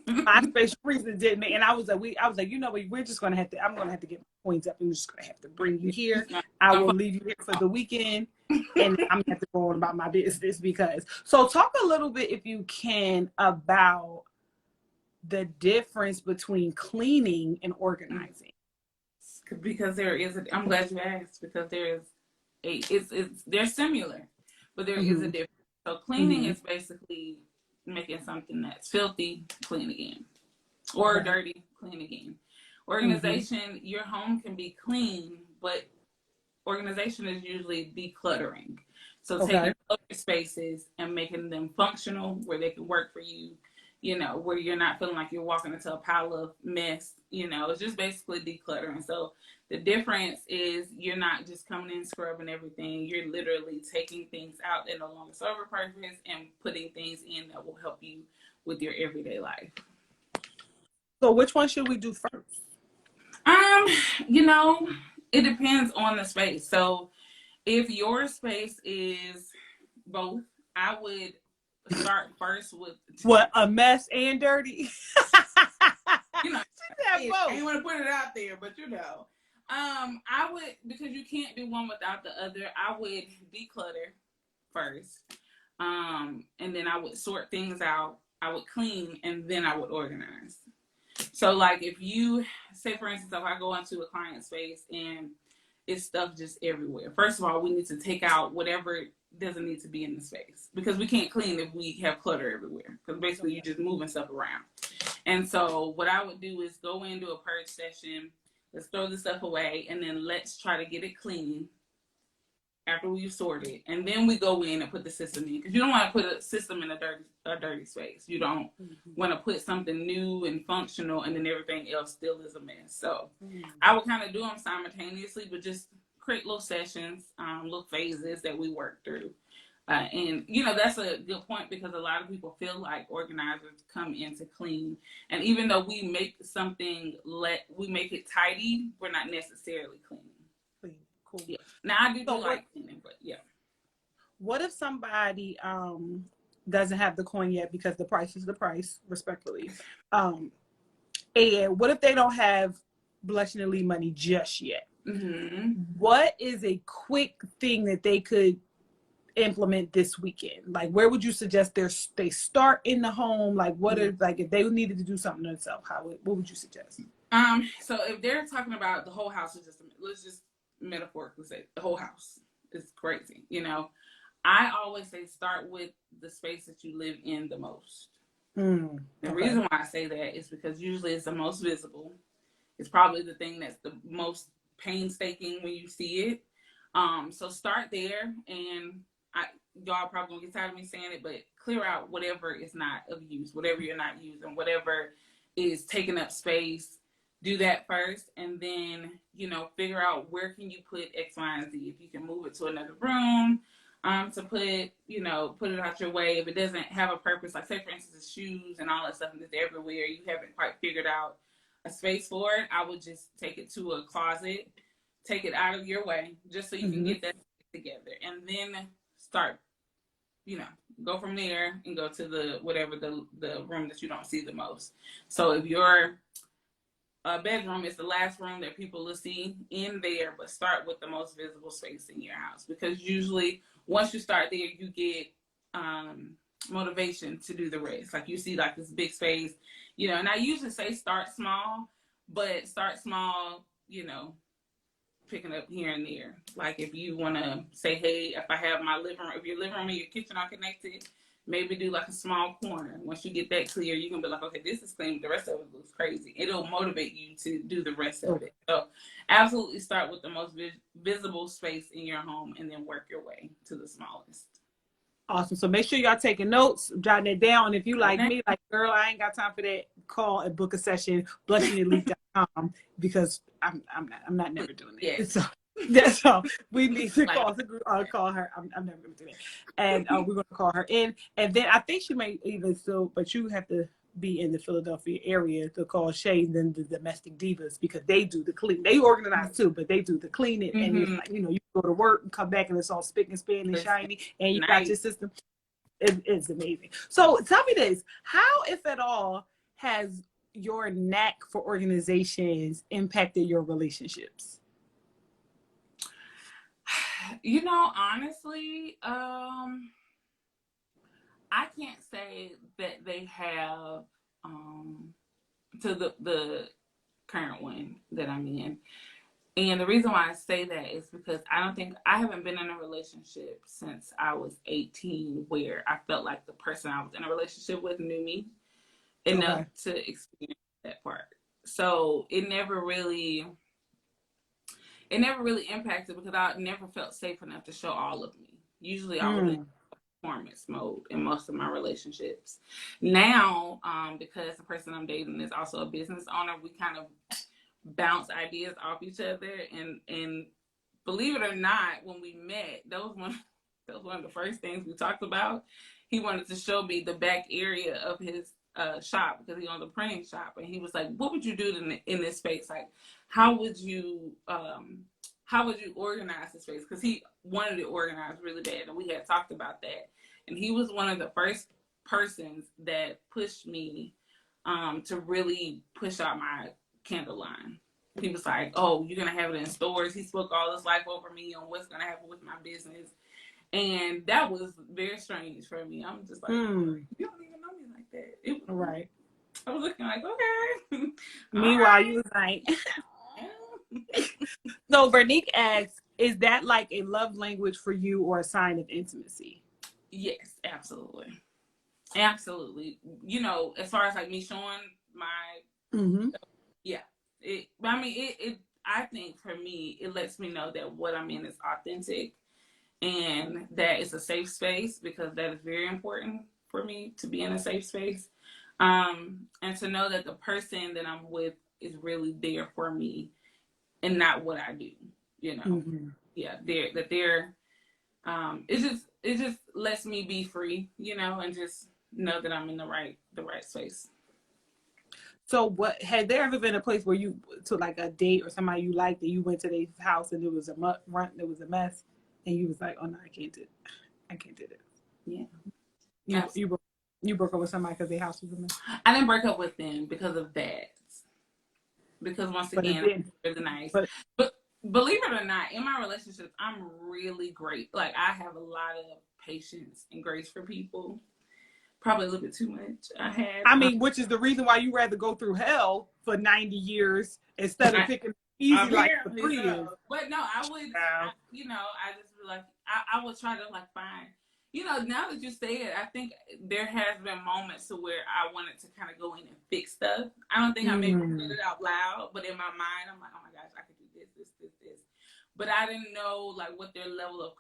my spatial reason didn't make. And I was like, we're just gonna have to. I'm gonna have to get my points up. I'm just gonna have to bring you here. I will leave you here for the weekend, and I'm gonna have to go on about my business because. So talk a little bit, if you can, about the difference between cleaning and organizing. Because I'm glad you asked, because they're similar, but there is a difference. So cleaning is basically making something that's filthy clean again, or dirty clean again. Organization, your home can be clean, but organization is usually decluttering. So taking spaces and making them functional where they can work for you, where you're not feeling like you're walking into a pile of mess. It's just basically decluttering. So the difference is you're not just coming in scrubbing everything. You're literally taking things out that no longer serve a purpose and putting things in that will help you with your everyday life. So which one should we do first? It depends on the space. So if your space is both, I would start first with what, a mess and dirty. I ain't want to put it out there, but I would, because you can't do one without the other. I would declutter first, and then I would sort things out. I would clean, and then I would organize. So, like, if you say, for instance, if I go into a client space and it's stuff just everywhere. First of all, we need to take out whatever doesn't need to be in the space, because we can't clean if we have clutter everywhere, because basically you're just moving stuff around. And so what I would do is go into a purge session. Let's throw the stuff away, and then let's try to get it clean after we've sorted. And then we go in and put the system in, because you don't want to put a system in a dirty space. You don't want to put something new and functional and then everything else still is a mess. So I would kind of do them simultaneously, but just create little sessions, little phases that we work through. And, that's a good point, because a lot of people feel like organizers come in to clean. And even though we make something, we make it tidy, we're not necessarily cleaning. Cool. Yeah. Now, I do like cleaning, but yeah. What if somebody doesn't have the coin yet, because the price is the price, respectfully? And what if they don't have blushingly money just yet? What is a quick thing that they could implement this weekend? Like, where would you suggest they start in the home? Like, if they needed to do something themselves, what would you suggest? So if they're talking about the whole house, let's just metaphorically say the whole house is crazy. I always say start with the space that you live in the most. The reason why I say that is because usually it's the most visible. It's probably the thing that's the most painstaking when you see it. So start there, and y'all probably gonna get tired of me saying it, but clear out whatever is not of use, whatever you're not using, whatever is taking up space. Do that first, and then figure out where can you put X, Y, and Z. If you can move it to another room, to put it out your way. If it doesn't have a purpose, like say for instance, shoes and all that stuff is everywhere, you haven't quite figured out a space for it, I would just take it to a closet, take it out of your way, just so you can get that together, and then start, go from there and go to the whatever the room that you don't see the most. So if your bedroom is the last room that people will see, in there, but start with the most visible space in your house, because usually once you start there, you get motivation to do the rest. Like you see like this big space, and I usually say start small, but start small, picking up here and there. Like if you want to say, hey, if I have my living room, if your living room and your kitchen are connected, maybe do like a small corner. Once you get that clear, you can be like, okay, this is clean. The rest of it looks crazy. It'll motivate you to do the rest of it. So absolutely start with the most visible space in your home and then work your way to the smallest. Awesome. So make sure y'all taking notes, jotting it down. And if you like me, like, girl, I ain't got time for that, call and book a session, blushingthelete.com, because I'm not never doing that. Yes. So that's all. We need to call her. I'm never going to do that. And we're going to call her in. And then I think she may even still, but you have to be in the Philadelphia area to call Shay and the Domestic Divas, because they do the clean. They organize too, but they do the cleaning. Mm-hmm. And it's like, you go to work and come back and it's all spick and span and shiny, and you got your system. It's amazing. So tell me this: how, if at all, has your knack for organizations impacted your relationships? Honestly, I can't say that they have to the current one that I'm in. And the reason why I say that is because I haven't been in a relationship since I was 18 where I felt like the person I was in a relationship with knew me enough to experience that part. So it never really impacted, because I never felt safe enough to show all of me. Usually I was in performance mode in most of my relationships. Now, because the person I'm dating is also a business owner, we kind of bounce ideas off each other, and believe it or not, when we met, that was one of the first things we talked about. He wanted to show me the back area of his shop, because he owned a printing shop, and he was like, what would you do in this space? Like, how would you organize this space? Because he wanted it organized really bad, and we had talked about that. And he was one of the first persons that pushed me to really push out my candle line. He was like, oh, you're gonna have it in stores. He spoke all his life over me on what's gonna happen with my business, and that was very strange for me. I'm just like, you don't even know me like that. Right. I was looking like, okay. Meanwhile, you was like, so Vernique asks, is that like a love language for you or a sign of intimacy? Yes, absolutely. Absolutely. As far as like me showing my, yeah. I think for me, it lets me know that what I'm in is authentic and that it's a safe space, because that is very important for me to be in a safe space. And to know that the person that I'm with is really there for me and not what I do, Yeah, they're it just lets me be free, and just know that I'm in the right space. So what, had there ever been a place where you took like a date or somebody you liked and you went to their house and there was a mess and you was like, oh no, I can't do this? Yeah. You broke up with somebody because their house was a mess? I didn't break up with them because of that. Because once again, it's really nice. But believe it or not, in my relationships, I'm really great. Like, I have a lot of patience and grace for people. Probably a little bit too much. Which is the reason why you rather go through hell for 90 years instead of picking easy like the previous. But no, I would, I just feel like I would try to like find, now that you say it, I think there has been moments to where I wanted to kind of go in and fix stuff. I don't think I maybe said it out loud, but in my mind, I'm like, oh my gosh, I could do this. But I didn't know like what their level of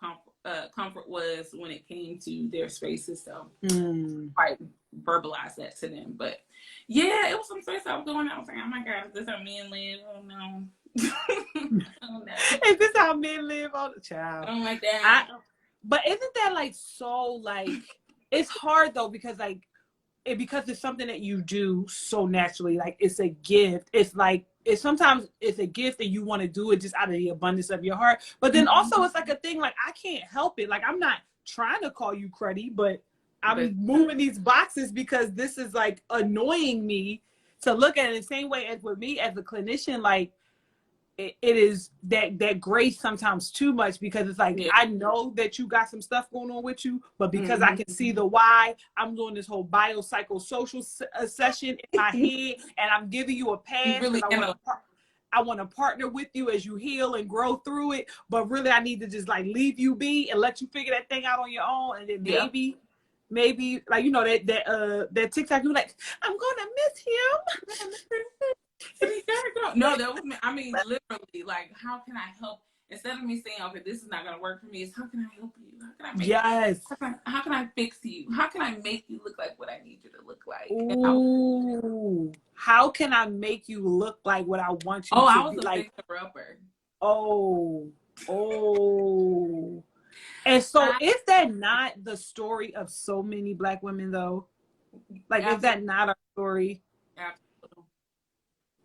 comfort was when it came to their spaces. So I verbalized that to them. but yeah, it was some space I was going out. I was like, oh my God, is this how men live? Oh no. Oh, no. Is this how men live? Oh, child. I don't like that. But isn't that like so like, it's hard though, because like because it's something that you do so naturally, like it's a gift. It's like sometimes it's a gift that you want to do it just out of the abundance of your heart, but then also it's like a thing like I can't help it. Like I'm not trying to call you cruddy, but But I'm moving these boxes because this is like annoying me to look at it the same way as with me as a clinician. Like it is that grace sometimes too much because it's like, yeah. I know that you got some stuff going on with you, but because I Mm-hmm. can see the why, I'm doing this whole biopsychosocial session in my head, and I'm giving you a You pass really because I want to partner with you as you heal and grow through it. But really, I need to just like leave you be and let you figure that thing out on your own, and then yeah. maybe like that TikTok, you like, I'm gonna miss him. No, that was me. I mean, literally, like, how can I help? Instead of me saying, okay, this is not going to work for me, it's how can I help you? How can I make Yes. how can I fix you? How can I make you look like what I need you to look like? Ooh. How can I make you look like what I want you I to was be a like? fixer-upper. Oh. And so is that not the story of so many Black women though? Like, is that not our story? Absolutely.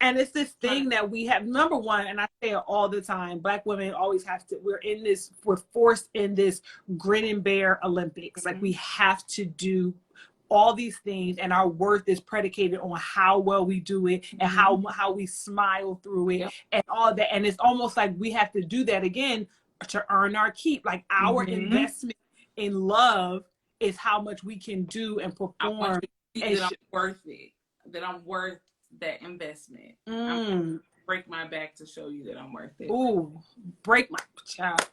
And it's this thing that we have, number one, and I say it all the time, Black women always have to, we're forced in this grin and bear Olympics. Mm-hmm. Like, we have to do all these things, and our worth is predicated on how well we do it and how we smile through it, and all that. And it's almost like we have to do that again to earn our keep. Like, our investment in love is how much we can do and perform. I want you to see that I'm worth it, that I'm worth that investment. I'm break my back to show you that I'm worth it. Ooh, break my child.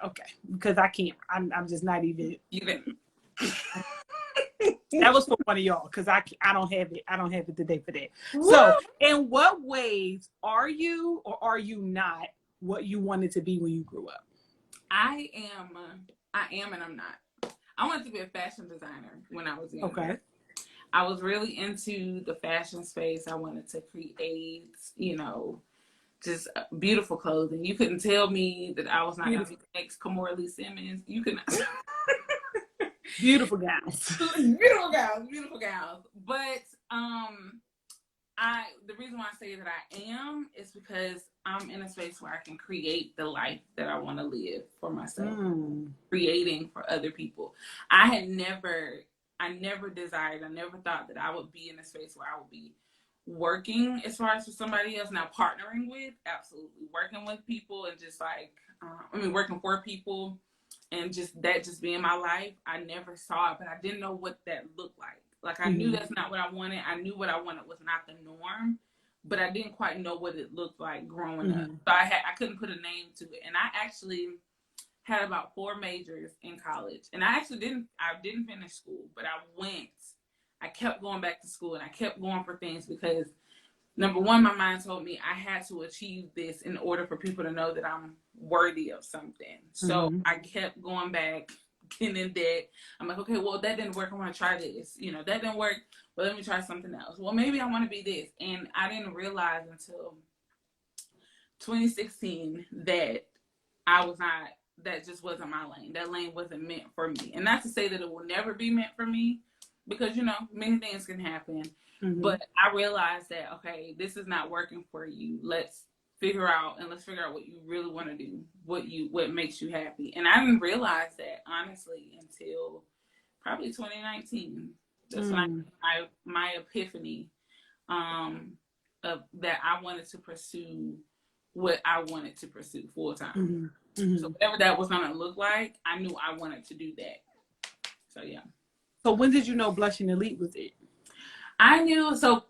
Okay, because I can't. I'm just not even. That was for one of y'all because I don't have it. I don't have it today for that. Woo! So, in what ways are you or are you not what you wanted to be when you grew up? I am, and I'm not. I wanted to be a fashion designer when I was younger. Okay. I was really into the fashion space. I wanted to create, just beautiful clothing. You couldn't tell me that I was not going to be the next Kamora Simmons. You could not. Beautiful gals. Beautiful gals. But the reason why I say that I am is because I'm in a space where I can create the life that I want to live for myself, creating for other people. I never desired, I never thought that I would be in a space where I would be working as far as for somebody else. Now partnering with, absolutely, working with people and just like, working for people and just being my life. I never saw it, but I didn't know what that looked like. Like I knew that's not what I wanted. I knew what I wanted was not the norm, but I didn't quite know what it looked like growing up. So I couldn't put a name to it. And I actually had about 4 majors in college. And I didn't finish school, but I kept going back to school and I kept going for things because number one, my mind told me I had to achieve this in order for people to know that I'm worthy of something. So I kept going back, getting in debt. I'm like, okay, well, that didn't work. I want to try this. That didn't work. Well, let me try something else. Well, maybe I want to be this. And I didn't realize until 2016 that that just wasn't my lane. That lane wasn't meant for me. And not to say that it will never be meant for me because, many things can happen. But I realized that, okay, this is not working for you. Let's figure out what you really want to do, what makes you happy. And I didn't realize that, honestly, until probably 2019. That's when my epiphany of that I wanted to pursue what I wanted to pursue full time. So whatever that was going to look like, I knew I wanted to do that. So, yeah. So when did you know Blushing Elite was it? I knew, so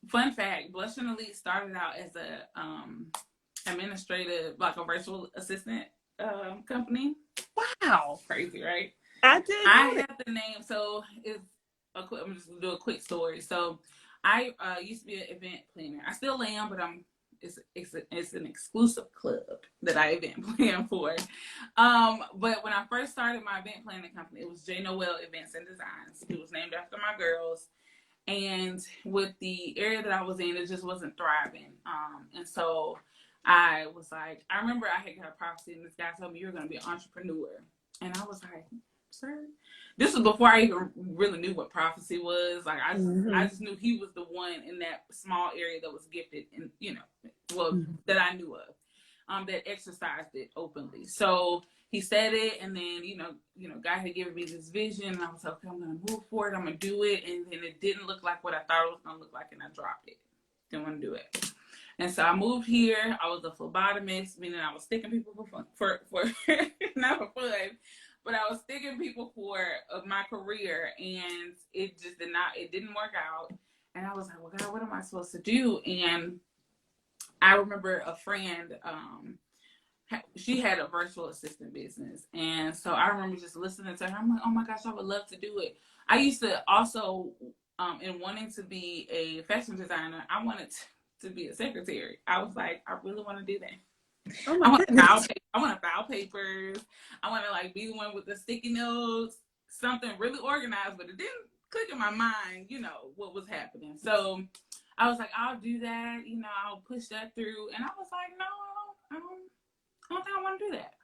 fun fact, Blushing Elite started out as a administrative, like a virtual assistant company. Wow. Crazy, right? I have the name, so I'm just going to do a quick story. So I used to be an event planner. I still am, but it's an exclusive club that I event plan for. But when I first started my event planning company, it was J. Noel Events and Designs. It was named after my girls. And with the area that I was in, it just wasn't thriving. And so I was like, I remember I had got a prophecy and this guy told me you're going to be an entrepreneur. And I was like, sir, this was before I even really knew what prophecy was. Like I just knew he was the one in that small area that was gifted and, that I knew of, that exercised it openly. So he said it, and then God had given me this vision, and I was like, okay, I'm gonna move forward, I'm gonna do it, and then it didn't look like what I thought it was gonna look like, and I dropped it. Didn't want to do it. And so I moved here. I was a phlebotomist, meaning I was sticking people for fun, for not for fun, but I was sticking people for my career, and it didn't work out. And I was like, well, God, what am I supposed to do? And I remember a friend, she had a virtual assistant business. And so I remember just listening to her. I'm like, oh my gosh, I would love to do it. I used to also, in wanting to be a fashion designer, I wanted to be a secretary. I was like, I really want to do that. Oh my goodness. I want to file papers. I want to like be the one with the sticky notes, something really organized, but it didn't click in my mind, what was happening. So I was like, I'll do that. I'll push that through. And I was like, no, I don't think I want to do that.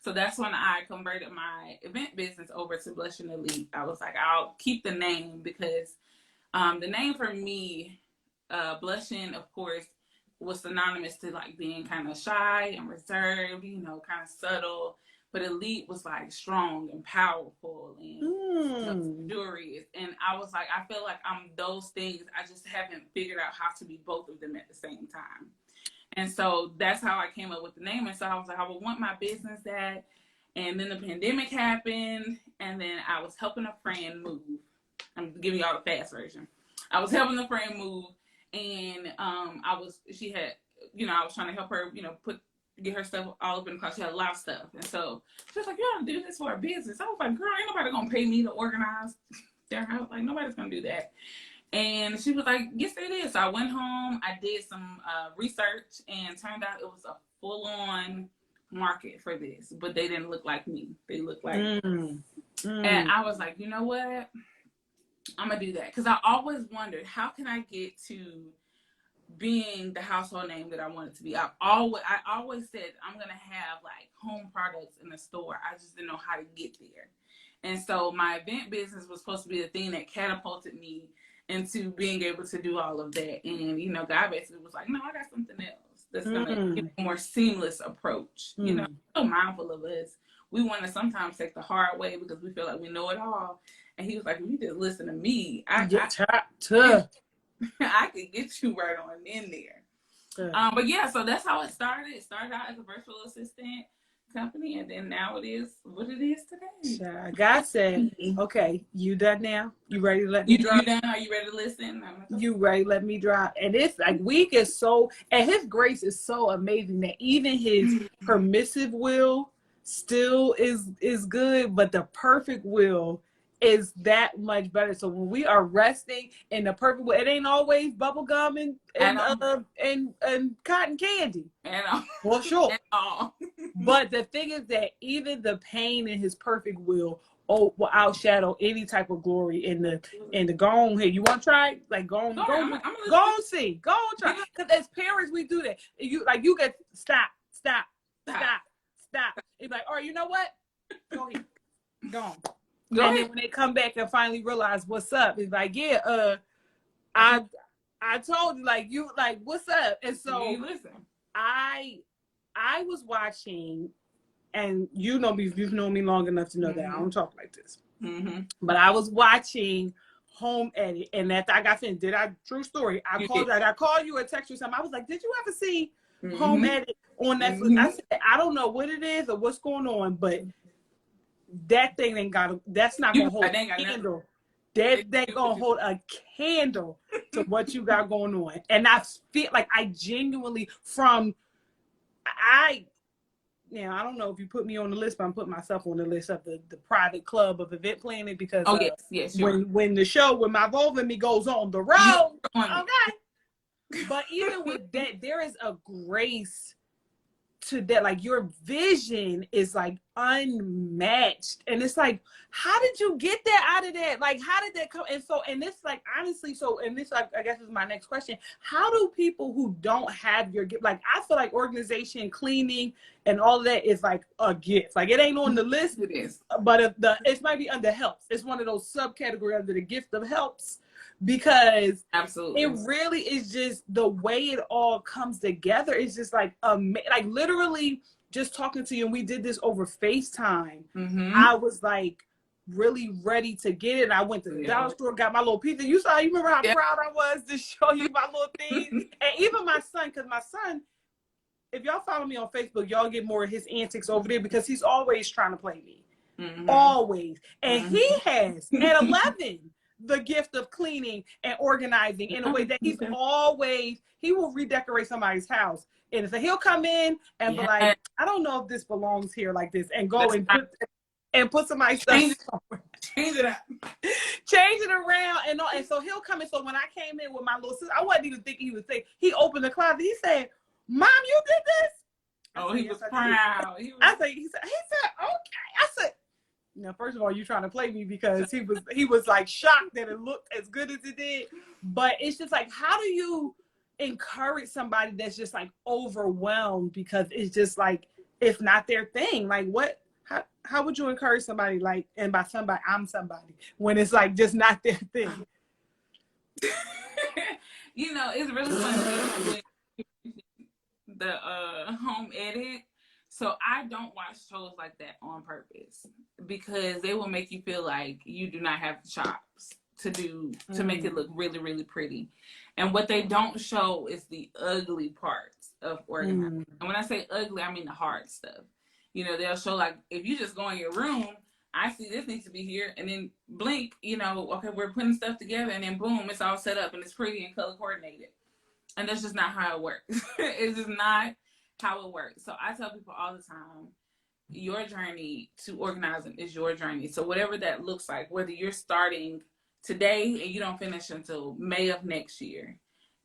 So that's when I converted my event business over to Blushing Elite. I was like, I'll keep the name because the name for me, Blushing, of course, was synonymous to like being kind of shy and reserved, kind of subtle. But Elite was like strong and powerful and luxurious. And I was like, I feel like I'm those things. I just haven't figured out how to be both of them at the same time. And so that's how I came up with the name. And so I was like, I would want my business that. And then the pandemic happened. And then I was helping a friend move. I'm giving y'all the fast version. I was helping a friend move. And I was trying to help her, get her stuff all up in the car. She had a lot of stuff. And so she was like, you ought to do this for a business. I was like, girl, ain't nobody going to pay me to organize their house. Like, nobody's going to do that. And she was like, yes, it is. So I went home. I did some research, and turned out it was a full-on market for this. But they didn't look like me. They looked like And I was like, you know what? I'm going to do that. Because I always wondered, how can I get to being the household name that I wanted to be? I always said I'm going to have like home products in the store. I just didn't know how to get there. And so my event business was supposed to be the thing that catapulted me into being able to do all of that. And, God basically was like, no, I got something else that's going to give a more seamless approach. So mindful of us. We want to sometimes take the hard way because we feel like we know it all. And he was like, if you just listen to me, I could get you right on in there. But yeah, so that's how it started. It started out as a virtual assistant company, and then now it is what it is today. God said, okay, you done now? You ready to let me drop? You done? Are you ready to listen? You ready to let me drop? And it's like and his grace is so amazing that even his permissive will still is good, but the perfect will is that much better. So when we are resting in the perfect will, it ain't always bubble gum and cotton candy. Well, sure. But the thing is that even the pain in his perfect will outshadow any type of glory in the go on here. You want to try? Like go on see. Go on try. Because as parents, we do that. You get stop. It's like, all right, you know what? Go ahead. Go on. And then when they come back and finally realize what's up, it's like, yeah, I told you, like, you, like, what's up? And so listen. I was watching, and you know me, you've known me long enough to know that I don't talk like this. But I was watching Home Edit, and after I got finished, true story, I called you or text you something. I was like, did you ever see Home Edit on Netflix? I said, I don't know what it is or what's going on, but that thing that's not gonna hold a candle. That gonna hold a candle to what you got going on. And I feel like I genuinely I don't know if you put me on the list, but I'm putting myself on the list of the private club of event planning because yes, sure. when my Vulva and me goes on the road, okay. But even with that, there is a grace to that. Like your vision is like unmatched, and it's like, how did you get that out of that? Like, how did that come? And this, like, honestly, I guess is my next question. How do people who don't have your gift, like, I feel like organization, cleaning, and all of that is like a gift. Like, it ain't on the list. It is, but it might be under helps. It's one of those subcategories under the gift of helps. Because absolutely, it really is just the way it all comes together. It's just like literally just talking to you, and we did this over FaceTime, Mm-hmm. I was like really ready to get it. And I went to the dollar store, got my little pizza. You remember how proud I was to show you my little things. And even my son, because my son, if y'all follow me on Facebook, y'all get more of his antics over there because he's always trying to play me. Mm-hmm. Always. And he has, at 11, the gift of cleaning and organizing in a way that he will redecorate somebody's house. And so he'll come in and be like, I don't know if this belongs here like this, and go and put somebody's stuff somewhere. Change it up. Change it around. And so he'll come in. So when I came in with my little sister, I wasn't even thinking he would say, he opened the closet. He said, Mom, you did this? Oh, he was proud. He said, okay. I said, now, first of all, you're trying to play me because he was like shocked that it looked as good as it did. But it's just like, how do you encourage somebody that's just like overwhelmed because it's just like, it's not their thing? Like how would you encourage somebody, like, and by somebody, I'm somebody, when it's like just not their thing? It's really funny the home edit. So I don't watch shows like that on purpose because they will make you feel like you do not have the chops to make it look really, really pretty. And what they don't show is the ugly parts of organizing. And when I say ugly, I mean the hard stuff. They'll show, like, if you just go in your room, I see this needs to be here, and then blink, okay, we're putting stuff together, and then boom, it's all set up and it's pretty and color coordinated. And that's just not how it works. It's just not how it works. So I tell people all the time, your journey to organizing is your journey. So whatever that looks like, whether you're starting today and you don't finish until May of next year,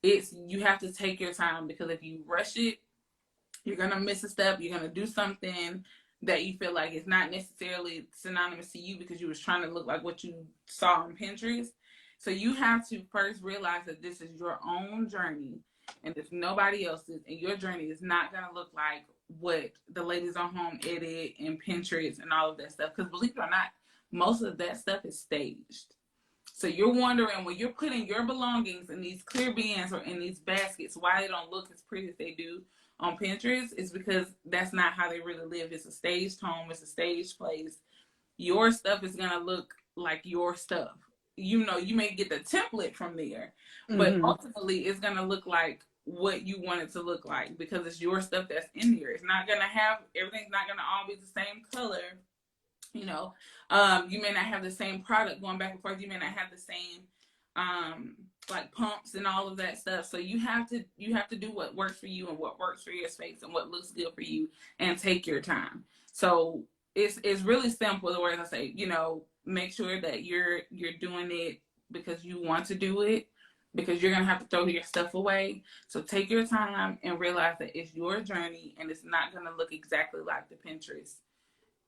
you have to take your time, because if you rush it, you're going to miss a step. You're going to do something that you feel like is not necessarily synonymous to you because you was trying to look like what you saw on Pinterest. So you have to first realize that this is your own journey and it's nobody else's, and your journey is not going to look like what the ladies on Home Edit and Pinterest and all of that stuff. Because believe it or not, most of that stuff is staged. So you're wondering, when you're putting your belongings in these clear bins or in these baskets, why they don't look as pretty as they do on Pinterest, is because that's not how they really live. It's a staged home. It's a staged place. Your stuff is going to look like your stuff. You may get the template from there, but ultimately it's going to look like what you want it to look like, because it's your stuff that's in there. It's not going to have, everything's not going to all be the same color. You may not have the same product going back and forth. You may not have the same, like pumps and all of that stuff. So you have to do what works for you and what works for your space and what looks good for you, and take your time. So it's really simple. The words I say, make sure that you're doing it because you want to do it, because you're going to have to throw your stuff away. So take your time and realize that it's your journey, and it's not going to look exactly like the Pinterest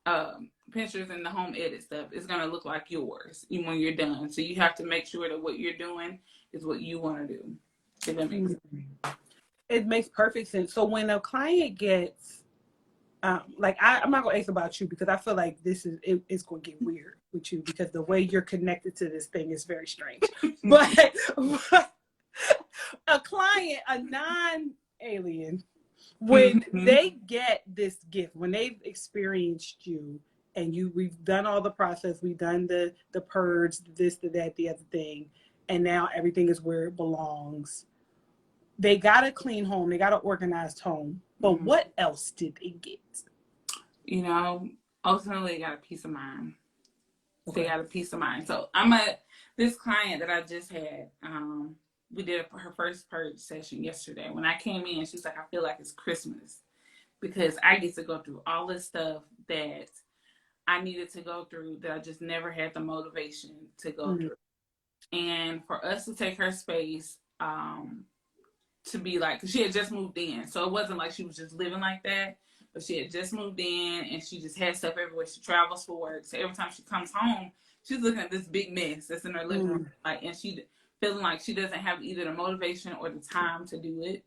and the home edit stuff. Is going to look like yours when you're done. So you have to make sure that what you're doing is what you want to do. If that makes sense. It makes perfect sense. So when a client gets I'm not gonna ask about you because I feel like it's gonna get weird with you because the way you're connected to this thing is very strange. but a client, a non-alien, when they get this gift, when they've experienced you and we've done all the process, we've done the purge, this, the that, the other thing, and now everything is where it belongs. They got a clean home, they got an organized home, but what else did they get? Ultimately they got a peace of mind. Okay. They got a peace of mind. So this client that I just had, we did her first purge session yesterday. When I came in, she's like, I feel like it's Christmas because I get to go through all this stuff that I needed to go through, that I just never had the motivation to go through. And for us to take her space, to be like, because she had just moved in. So it wasn't like she was just living like that, but she had just moved in and she just had stuff everywhere. She travels for work. So every time she comes home, she's looking at this big mess that's in her living room. And she feeling like she doesn't have either the motivation or the time to do it.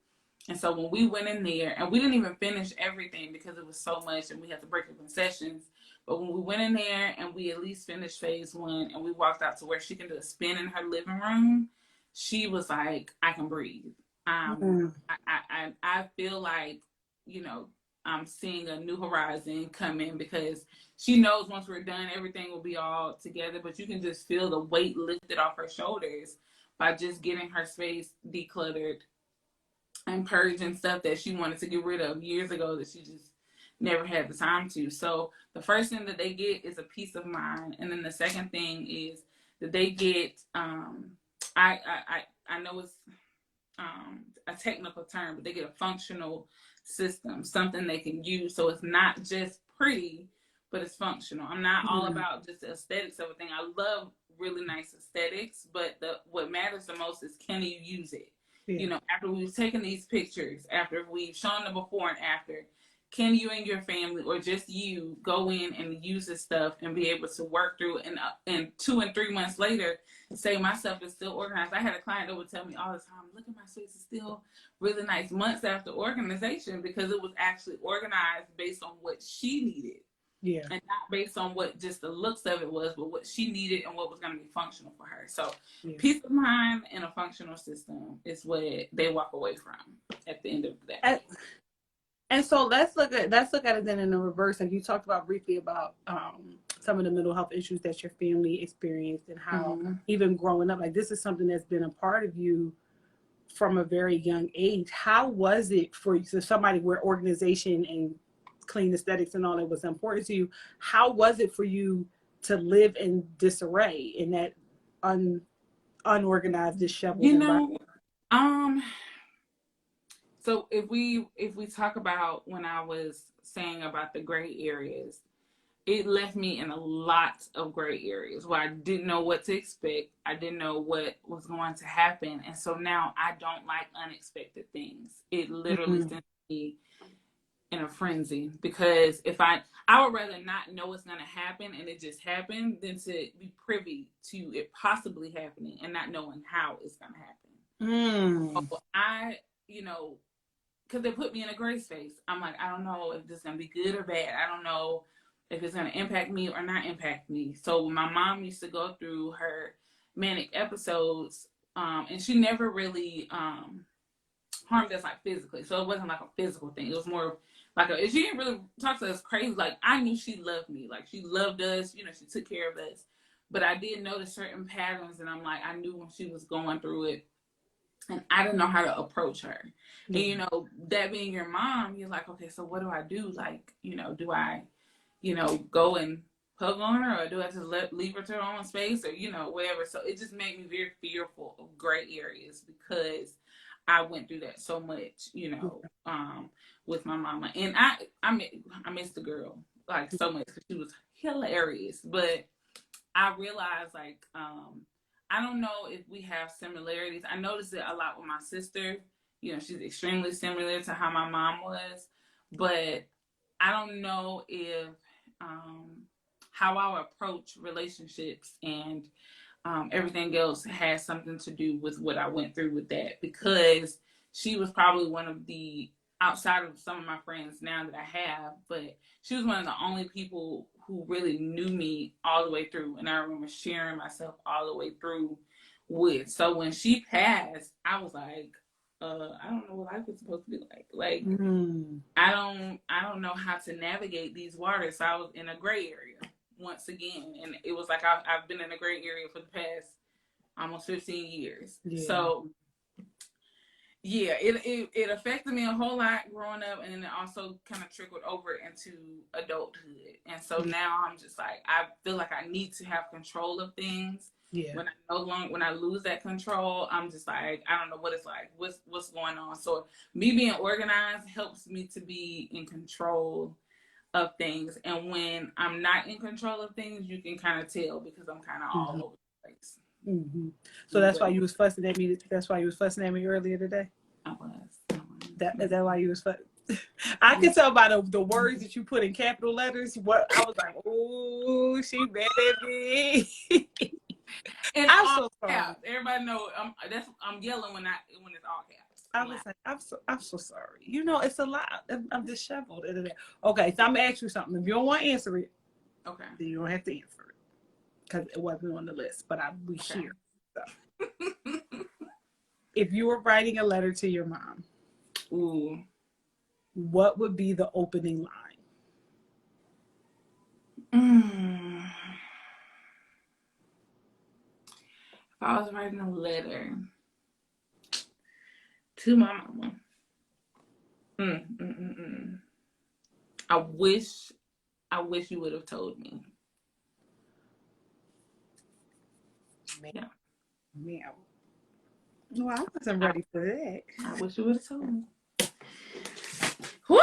And so when we went in there, and we didn't even finish everything because it was so much and we had to break up in sessions. But when we went in there and we at least finished phase 1 and we walked out to where she can do a spin in her living room, she was like, I can breathe. I feel like, I'm seeing a new horizon come in, because she knows once we're done, everything will be all together. But you can just feel the weight lifted off her shoulders by just getting her space decluttered and purging stuff that she wanted to get rid of years ago that she just never had the time to. So the first thing that they get is a peace of mind, and then the second thing is that they get I know it's a technical term, but they get a functional system, something they can use. So it's not just pretty, but it's functional. I'm not all about just the aesthetics of a thing. I love really nice aesthetics, but what matters the most is, can you use it? Yeah. You know, after we've taken these pictures, after we've shown the before and after, can you and your family, or just you, go in and use this stuff and be able to work through it, and 2 and 3 months later say my stuff is still organized. I had a client that would tell me all the time, look at my space, is still really nice, months after organization, because it was actually organized based on what she needed. Yeah. And not based on what just the looks of it was, but what she needed and what was going to be functional for her. So peace of mind and a functional system is what they walk away from at the end of the day. And so let's look at it then in the reverse. Like you talked about briefly about some of the mental health issues that your family experienced, and how even growing up, like this is something that's been a part of you from a very young age. How was it for you, so somebody where organization and clean aesthetics and all that was important to you? How was it for you to live in disarray, in that unorganized, disheveled environment? So if we talk about when I was saying about the gray areas, it left me in a lot of gray areas where I didn't know what to expect. I didn't know what was going to happen. And so now I don't like unexpected things. It literally sends me in a frenzy, because if I would rather not know what's going to happen and it just happened, than to be privy to it possibly happening and not knowing how it's going to happen. So because they put me in a gray space. I'm like, I don't know if this is going to be good or bad. I don't know if it's going to impact me or not impact me. So when my mom used to go through her manic episodes, and she never really harmed us like physically. So it wasn't like a physical thing. It was more like she didn't really talk to us crazy. Like I knew she loved me. Like she loved us. You know, she took care of us. But I did notice certain patterns, and I'm like, I knew when she was going through it, and I didn't know how to approach her. And, you know, that being your mom, you're like, okay, so what do I do? Like, you know, do I, go and hug on her, or do I just leave her to her own space, or, whatever. So it just made me very fearful of gray areas, because I went through that so much, with my mama. And I miss the girl, like, so much, because she was hilarious. But I realized, like, I don't know if we have similarities. I noticed it a lot with my sister. She's extremely similar to how my mom was. But I don't know if how I approach relationships and everything else has something to do with what I went through with that. Because she was probably one of the, outside of some of my friends now that I have, but she was one of the only people who really knew me all the way through. And I remember sharing myself all the way through with. So when she passed, I was like, I don't know what life is supposed to be like. Like, I don't know how to navigate these waters. So I was in a gray area once again. And it was like, I've been in a gray area for the past almost 15 years. Yeah. So yeah, it affected me a whole lot growing up, and then it also kind of trickled over into adulthood. And so now I'm just like, I feel like I need to have control of things. Yeah. When I lose that control, I'm just like, I don't know what it's like. What's going on? So me being organized helps me to be in control of things. And when I'm not in control of things, you can kind of tell, because I'm kind of all over the place. So that's why you was fussing at me. That's why you was fussing at me earlier today. I was. Is that why you was fussing? I could tell by the words that you put in capital letters. What I was like, oh, she mad at me. And I'm so sorry. Everybody know I'm yelling when it's all caps. I was like, I'm so sorry. It's a lot. I'm disheveled. Okay, so I'm gonna ask you something. If you don't want to answer it, okay, then you don't have to answer it, because it wasn't on the list. But we here. So. If you were writing a letter to your mom, what would be the opening line? If I was writing a letter to my mama, I wish you would have told me. Man. Well, I wasn't ready for that. I wish you would have told me. Woo!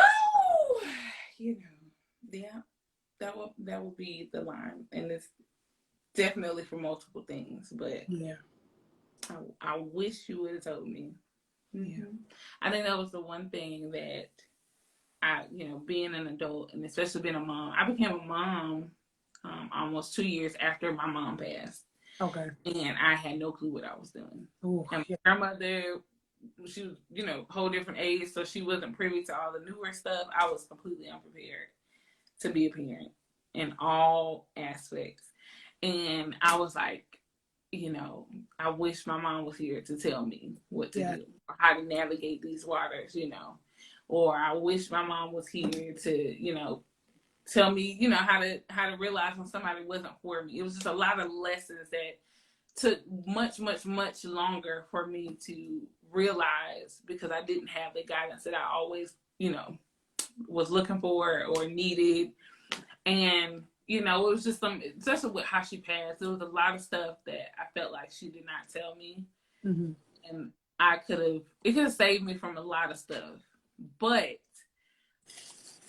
Yeah, that will be the line, and it's definitely for multiple things. But yeah, I wish you would have told me. Yeah, I think that was the one thing that being an adult and especially being a mom. I became a mom almost 2 years after my mom passed. Okay. And I had no clue what I was doing. Ooh, and my grandmother, she was, whole different age, so she wasn't privy to all the newer stuff. I was completely unprepared to be a parent in all aspects. And I was like, I wish my mom was here to tell me what to do, or how to navigate these waters, or I wish my mom was here to, tell me, how to realize when somebody wasn't for me. It was just a lot of lessons that took much, much, much longer for me to realize because I didn't have the guidance that I always, was looking for or needed. And, it was just especially with how she passed, there was a lot of stuff that I felt like she did not tell me. Mm-hmm. And it could have saved me from a lot of stuff. But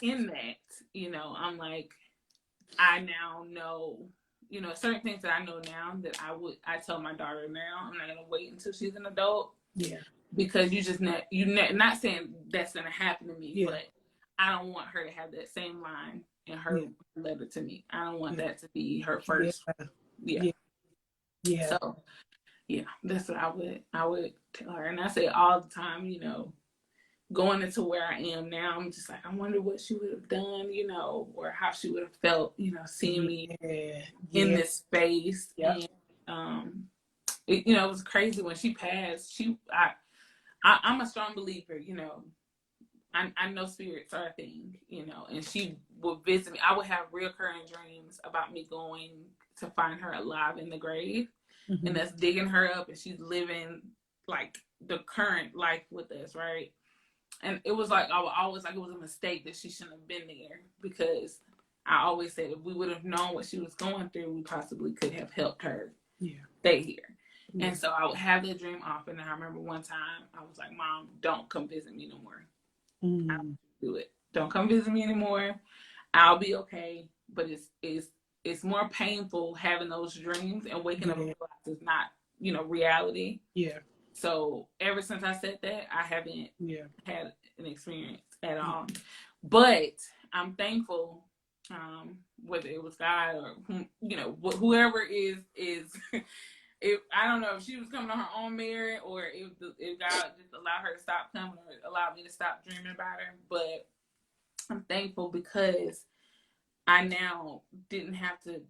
in that, I'm like, I now know, certain things that I know now that I tell my daughter now. I'm not going to wait until she's an adult. Yeah. Because not saying that's going to happen to me, but I don't want her to have that same line in her letter to me. I don't want that to be her first. Yeah. So, that's what I would tell her. And I say all the time, going into where I am now, I'm just like, I wonder what she would have done, or how she would have felt, seeing me in this space. Yep. And, it was crazy when she passed. I'm a strong believer, I know spirits are a thing, and she would visit me. I would have recurring dreams about me going to find her alive in the grave, and that's digging her up, and she's living like the current life with us, right? And it was like, I was always like, it was a mistake that she shouldn't have been there, because I always said if we would have known what she was going through, we possibly could have helped her stay here. And so I would have that dream often. And I remember one time I was like, Mom, don't come visit me no more. I don't do it. Don't come visit me anymore. I'll be okay. But it's more painful having those dreams and waking up and realize it's not, reality. Yeah. So ever since I said that, I haven't had an experience at all. But I'm thankful, whether it was God or whoever is if I don't know if she was coming on her own merit or if God just allowed her to stop coming or allowed me to stop dreaming about her. But I'm thankful because I now didn't have to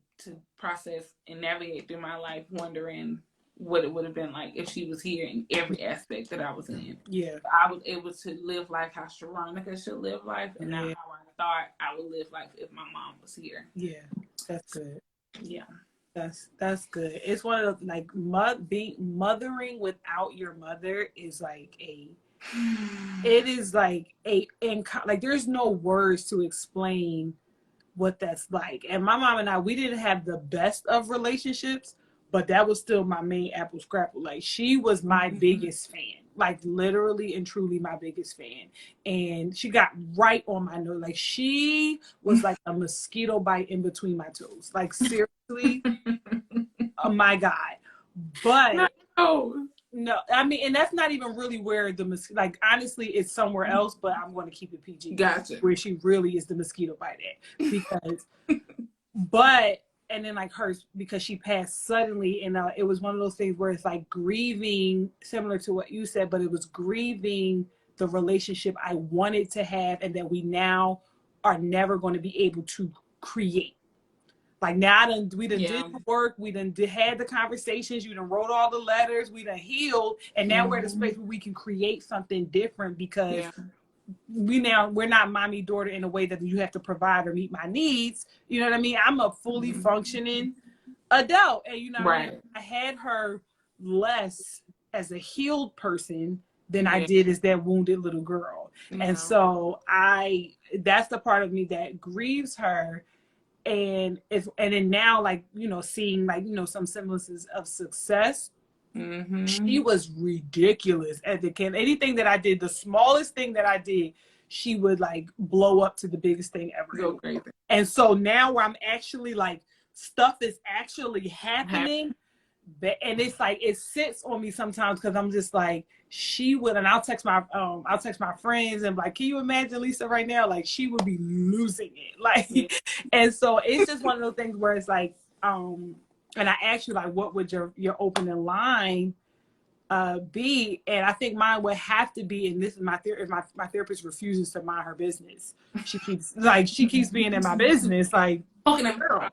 process and navigate through my life wondering what it would have been like if she was here in every aspect that I was in. Yeah. I was able to live life how Sharonica should live life, and not how I thought I would live life if my mom was here. Yeah, that's good. Yeah. That's good. It's one of those, like, mothering without your mother is like there's no words to explain what that's like. And my mom and I, we didn't have the best of relationships, but that was still my main apple scrapple. Like, she was my biggest fan, like literally and truly my biggest fan. And she got right on my nerve. Like, she was like a mosquito bite in between my toes. Like, seriously. Oh my God. But no, I mean, and that's not even really where the mosquito, like, honestly, it's somewhere else, but I'm going to keep it PG. Gotcha. Where she really is the mosquito bite at. Because, and then like hers, because she passed suddenly, and it was one of those things where it's like grieving, similar to what you said, but it was grieving the relationship I wanted to have and that we now are never going to be able to create. Like, now we done did the work, we done had the conversations, you done wrote all the letters, we done healed, and now we're at a space where we can create something different because we're not mommy daughter in a way that you have to provide or meet my needs. You know what I mean? I'm a fully functioning adult, and you know what I mean? I had her less as a healed person than I did as that wounded little girl. And so that's the part of me that grieves her. And then now, like, you know, seeing, like, you know, some semblances of success. She was ridiculous at the camp. Anything that I did, the smallest thing that I did, she would like blow up to the biggest thing ever. Go crazy. And so now where I'm actually like, stuff is actually happening, and it's like it sits on me sometimes because I'm just like, she would, and I'll text my friends and like, can you imagine Lisa right now? Like, she would be losing it. Like, and so it's just one of those things where it's like, and I asked you, like, what would your opening line be? And I think mine would have to be, and this is my theory, if my therapist refuses to mind her business. She keeps being in my business, like, girl.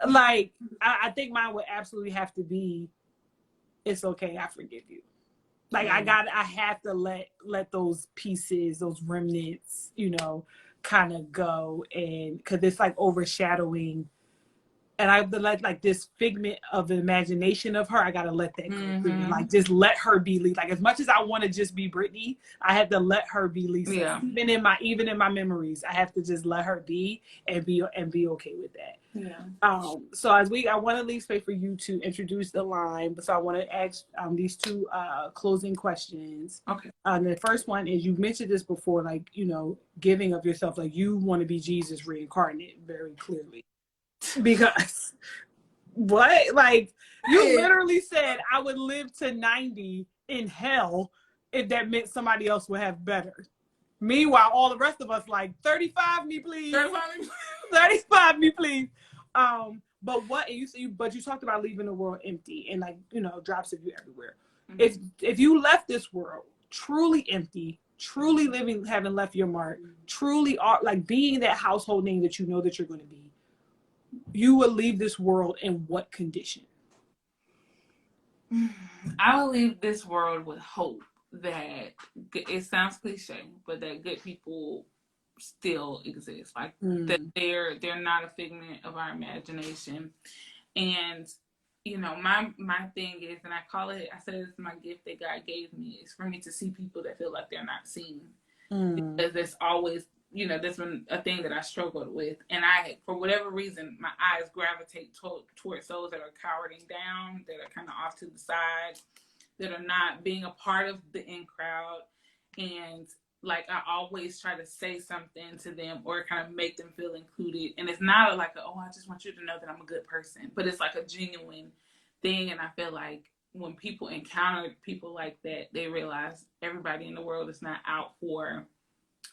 Like, I think mine would absolutely have to be, it's okay, I forgive you. Like, I have to let those pieces, those remnants, you know, kind of go, and because it's like overshadowing. And I have to let, like, this figment of imagination of her, I gotta let that go through. Like, just let her be Lisa. Like, as much as I want to just be Brittany, I have to let her be Lisa. Yeah. Even in my memories, I have to just let her be and be okay with that. Yeah. So I want to leave space for you to introduce the line. So I want to ask these two closing questions. Okay. The first one is, you mentioned this before, like, you know, giving of yourself, like you want to be Jesus reincarnate very clearly. Because what? Like, you literally said I would live to 90 in hell if that meant somebody else would have better. Meanwhile, all the rest of us like, 35 me please. 35 me please. But what, and you talked about leaving the world empty and, like, you know, drops of you everywhere. If you left this world truly empty, truly living, having left your mark, truly like being that household name that you know that you're going to be, you would leave this world in what condition? I will leave this world with hope that, it sounds cliche, but that good people still exist. Like, that they're not a figment of our imagination. And, you know, my thing is, and I said it's my gift that God gave me, is for me to see people that feel like they're not seen. Because there's always, you know, that's been a thing that I struggled with. And for whatever reason, my eyes gravitate towards those that are cowering down, that are kind of off to the side, that are not being a part of the in crowd. And, like, I always try to say something to them or kind of make them feel included. And it's not like, oh, I just want you to know that I'm a good person. But it's like a genuine thing. And I feel like when people encounter people like that, they realize everybody in the world is not out for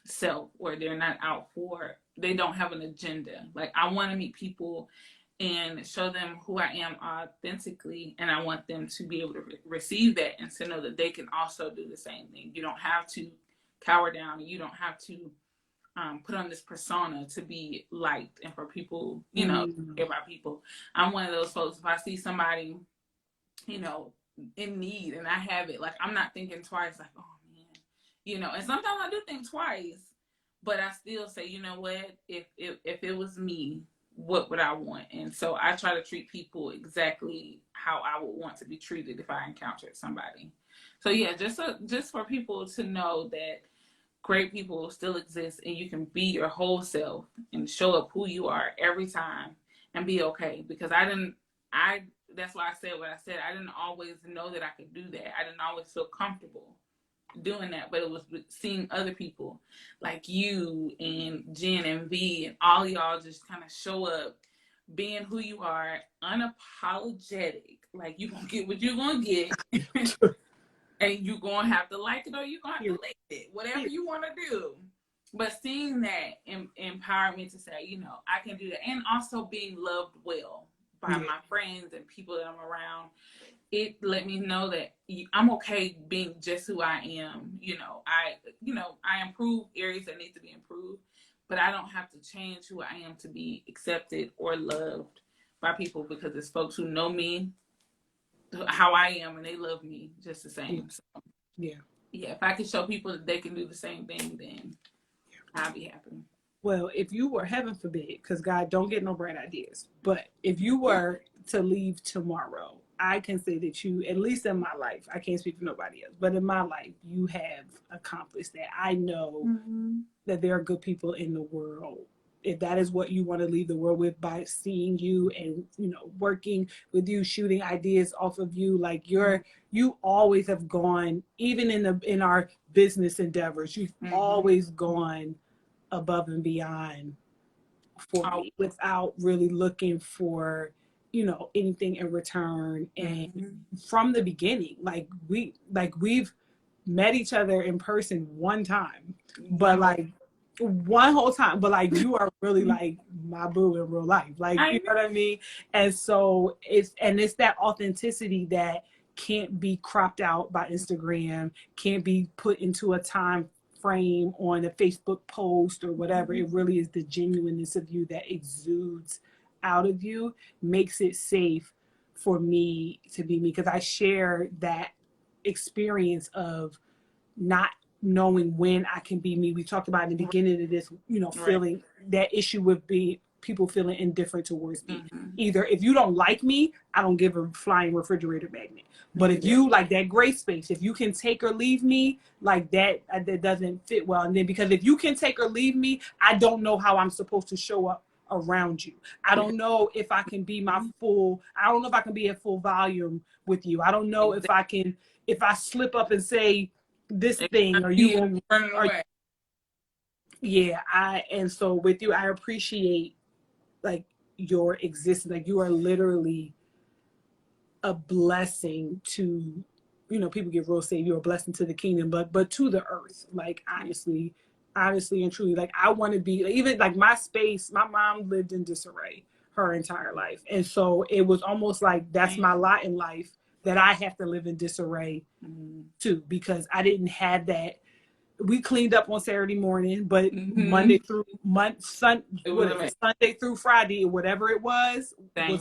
self, or they're not out for, they don't have an agenda. Like, I want to meet people and show them who I am authentically, and I want them to be able to receive that and to know that they can also do the same thing. You don't have to cower down, and you don't have to put on this persona to be liked and for people, you know, care about people. I'm one of those folks, if I see somebody, you know, in need and I have it, like, I'm not thinking twice, like, oh man, you know. And sometimes I do think twice, but I still say, you know what, if it was me, what would I want? And so I try to treat people exactly how I would want to be treated if I encountered somebody. So yeah, just for people to know that great people still exist, and you can be your whole self and show up who you are every time and be okay. Because that's why I said what I said. I didn't always know that I could do that. I didn't always feel comfortable doing that, but it was seeing other people like you and Jen and V and all y'all just kind of show up being who you are, unapologetic. Like, you gonna get what you gonna get. And you're going to have to like it, or you're going to have to leave it, whatever you want to do. But seeing that empowered me to say, you know, I can do that. And also being loved well by my friends and people that I'm around. It let me know that I'm okay being just who I am. You know, I improve areas that need to be improved, but I don't have to change who I am to be accepted or loved by people, because it's folks who know me how I am, and they love me just the same. So. Yeah. Yeah, if I could show people that they can do the same thing, then I'll be happy. Well, if you were, heaven forbid, because God don't get no bright ideas, but if you were to leave tomorrow, I can say that you, at least in my life, I can't speak for nobody else, but in my life, you have accomplished that. I know that there are good people in the world. If that is what you want to leave the world with, by seeing you and, you know, working with you, shooting ideas off of you, like you always have gone, even in our business endeavors, you've always gone above and beyond for me without really looking for, you know, anything in return. And from the beginning, we've met each other in person one time, but like one whole time, but like you are really like my boo in real life, like, you know what I mean? And so it's that authenticity that can't be cropped out by Instagram, can't be put into a time frame on a Facebook post or whatever. It really is the genuineness of you that exudes out of you, makes it safe for me to be me, because I share that experience of not knowing when I can be me. We talked about in the beginning of this, you know, feeling that issue with people feeling indifferent towards me. Either if you don't like me, I don't give a flying refrigerator magnet. But if you like that gray space, if you can take or leave me, like that doesn't fit well. And then because if you can take or leave me, I don't know how I'm supposed to show up around you. I don't know if I can be I don't know if I can be at full volume with you. I don't know if I slip up and say this thing, or you won't run away. And so with you, I appreciate like your existence. Like you are literally a blessing to, you know, people get real say you're a blessing to the kingdom, but to the earth. Like honestly and truly, like I want to be, even like my space. My mom lived in disarray her entire life, and so it was almost like that's my lot in life, that I have to live in disarray too, because I didn't have that. We cleaned up on Saturday morning, but Monday through Sunday through Friday, whatever it was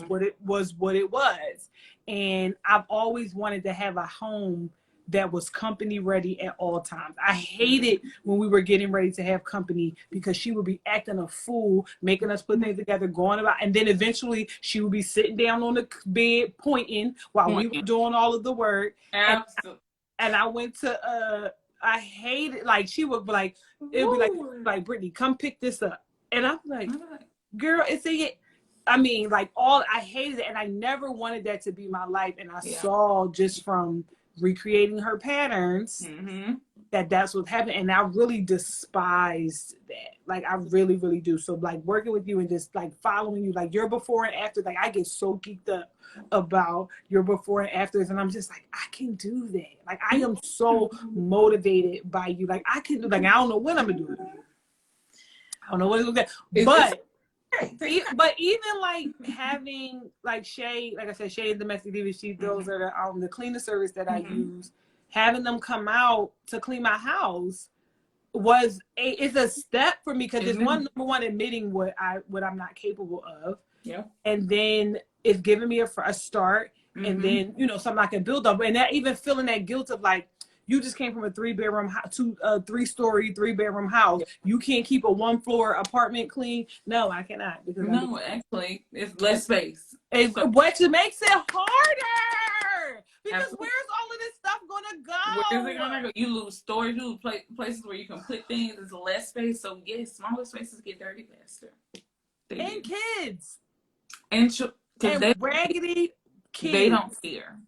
what it was. And I've always wanted to have a home that was company ready at all times. I hated when we were getting ready to have company, because she would be acting a fool, making us put things together, going about, and then eventually she would be sitting down on the bed pointing while we were doing all of the work. Absolutely. And I went to I hated, like she would be like, it would be like Brittany, come pick this up. And I'm like, girl, I mean, like I hated it, and I never wanted that to be my life. And I saw just from recreating her patterns that's what happened, and I really despised that. Like I really, really do. So like working with you and just like following you, like your before and after, like I get so geeked up about your before and afters, and I'm just like, I can do that. Like I am so motivated by you. Like I can do, like I don't know when I'm gonna do it. I don't know what it's gonna be. But even like having like Shay, like I said, Shay is domestic diva. Those are the cleaning service that I use. Having them come out to clean my house is a step for me, because it's number one, admitting what I'm not capable of. Yeah. And then it's giving me a start, and then, you know, something I can build up. And that, even feeling that guilt of like, you just came from a 3-bedroom to a 3-story 3-bedroom house. You can't keep a 1-floor apartment clean. No, I cannot. Because actually, it's less space. Which makes it harder. Because where's all of this stuff gonna go? Where is it gonna go? You lose storage. You lose places where you can put things. There's less space. So yes, smaller spaces get dirty faster. And kids. And raggedy kids. They don't care.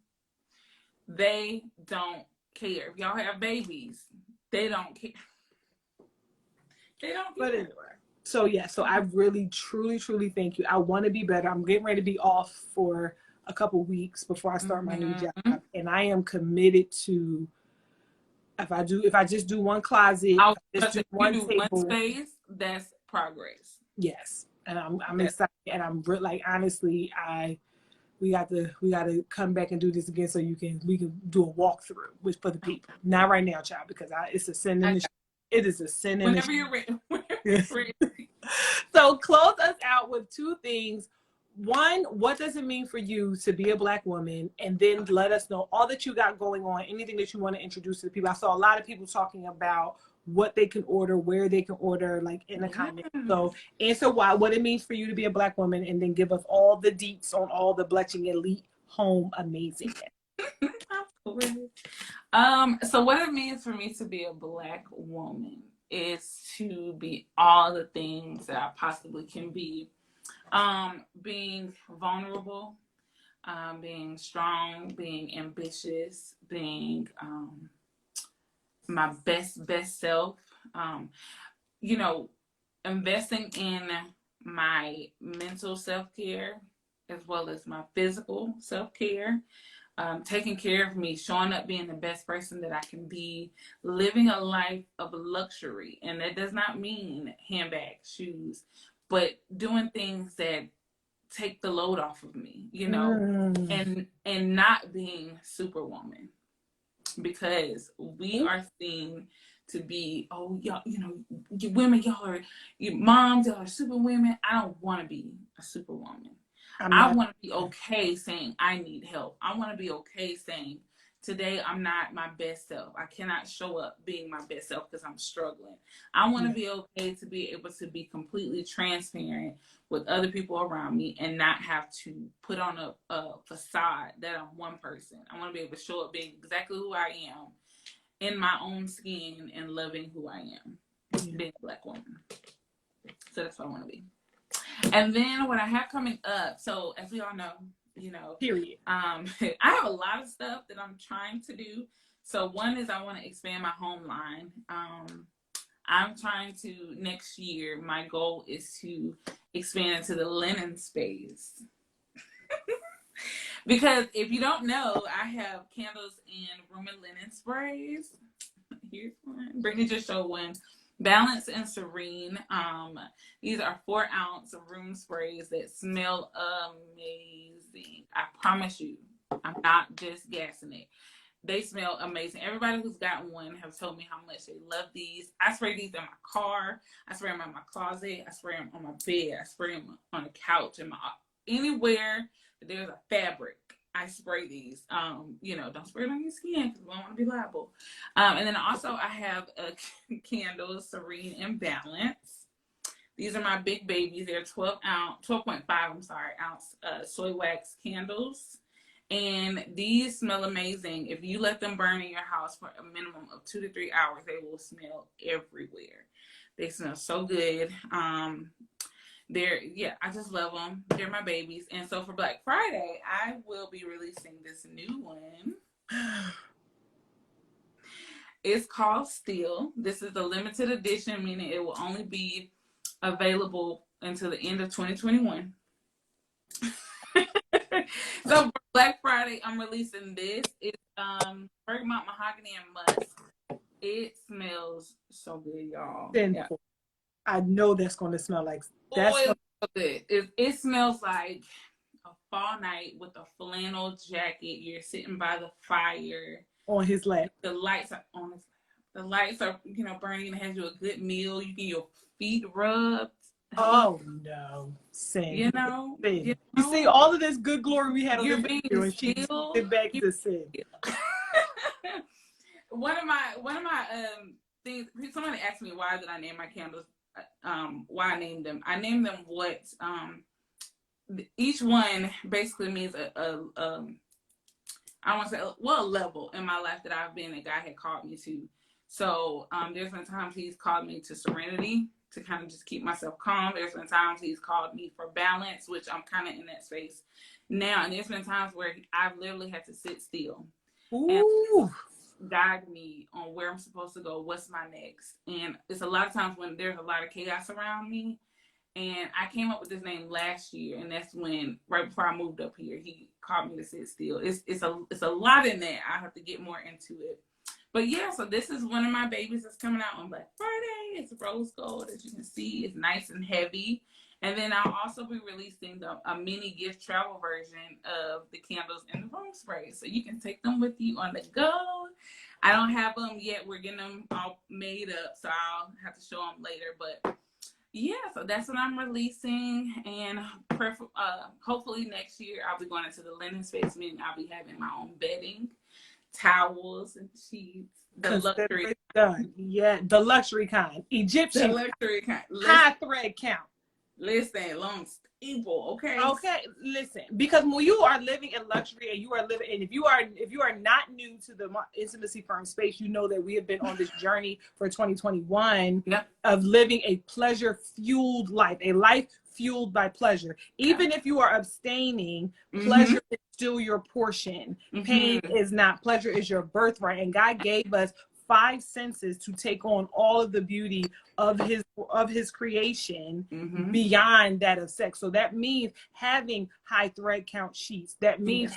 They don't care. If y'all have babies, they don't care. They don't care. But anyway. So I really, truly, truly thank you. I want to be better. I'm getting ready to be off for a couple weeks before I start my new job. And I am committed to, if I just do one closet, one space, that's progress. Yes. And I'm excited, and I'm like, honestly, we got to come back and do this again, so we can do a walkthrough for the people. Not right now, child, because it's a sin in the it is a sin in whenever you're ready. So close us out with 2 things. one, what does it mean for you to be a Black woman? And then let us know all that you got going on, anything that you want to introduce to the people. I saw a lot of people talking about what they can order, where they can order, like in the comments. So answer why, what it means for you to be a Black woman, and then give us all the deets on all the Bletching Elite home amazingness. So what it means for me to be a Black woman is to be all the things that I possibly can be. Being vulnerable, being strong, being ambitious, being my best self, investing in my mental self-care as well as my physical self-care, taking care of me, showing up, being the best person that I can be, living a life of luxury. And that does not mean handbags, shoes, but doing things that take the load off of me, and not being Superwoman, because we are seen to be, oh, y'all, women, y'all are moms, y'all are superwomen. I don't want to be a Superwoman. I want to be okay saying I need help. I want to be okay saying today I'm not my best self. I cannot show up being my best self because I'm struggling. I want to be okay to be able to be completely transparent with other people around me and not have to put on a facade that I'm one person. I want to be able to show up being exactly who I am in my own skin and loving who I am, being a Black woman. So that's what I want to be. And then what I have coming up, so as we all know, period. I have a lot of stuff that I'm trying to do. So one is I want to expand my home line. I'm trying to, next year, my goal is to expand into the linen space. Because if you don't know, I have candles and room and linen sprays. Here's one. Brittany just showed one. Balance and Serene. These are 4-ounce room sprays that smell amazing. I promise you, I'm not just gassing it. They smell amazing. Everybody who's gotten one have told me how much they love these. I spray these in my car. I spray them in my closet. I spray them on my bed. I spray them on the couch. Anywhere there's a fabric, I spray these. Don't spray it on your skin because we don't want to be liable. And then also I have a candle, Serene and Balance. These are my big babies. They're 12.5 ounce soy wax candles. And these smell amazing. If you let them burn in your house for a minimum of 2 to 3 hours, they will smell everywhere. They smell so good. I just love them. They're my babies. And so for Black Friday, I will be releasing this new one. It's called Steel. This is a limited edition, meaning it will only be available until the end of 2021. So for Black Friday, I'm releasing this. It's bergamot, mahogany, and musk. It smells so good, y'all. Yeah. I know that's going to smell like that's so good. It smells like a fall night with a flannel jacket. You're sitting by the fire on his lap. The lights are on his lap. The lights are, burning, and has you a good meal. You get your feet rubbed. Oh no, same. You see all of this good glory we had on this video, and she sit back to sin. One of my things. Somebody asked me why did I name my candles. Why I named them. I named them what. Each one basically means I want to say a level in my life that I've been that God had called me to. So there's been times He's called me to serenity, to kind of just keep myself calm. There's been times He's called me for balance, which I'm kind of in that space now. And there's been times where I've literally had to sit still and guide me on where I'm supposed to go, what's my next. And it's a lot of times when there's a lot of chaos around me. And I came up with this name last year, and that's when, right before I moved up here, He called me to sit still. It's a lot in that. I have to get more into it. But yeah, so this is one of my babies that's coming out on Black Friday. It's rose gold, as you can see. It's nice and heavy. And then I'll also be releasing a mini gift travel version of the candles and the room spray. So you can take them with you on the go. I don't have them yet. We're getting them all made up, so I'll have to show them later. But Yeah, so that's what I'm releasing, and hopefully next year I'll be going into the linen space, meaning I'll be having my own bedding, towels, and sheets. The luxury done. Yeah, the luxury kind, Egyptian, the luxury kind, high thread count. Listen, long staple, okay? Okay, listen, because when you are living in luxury and you are living, and if you are not new to the intimacy firm space, you know that we have been on this journey for 2021 of living a pleasure-fueled life, a life fueled by pleasure. Even if you are abstaining, pleasure is still your portion. Pain is not. Pleasure is your birthright, and God gave us 5 senses to take on all of the beauty of his creation beyond that of sex. So that means having high thread count sheets. That means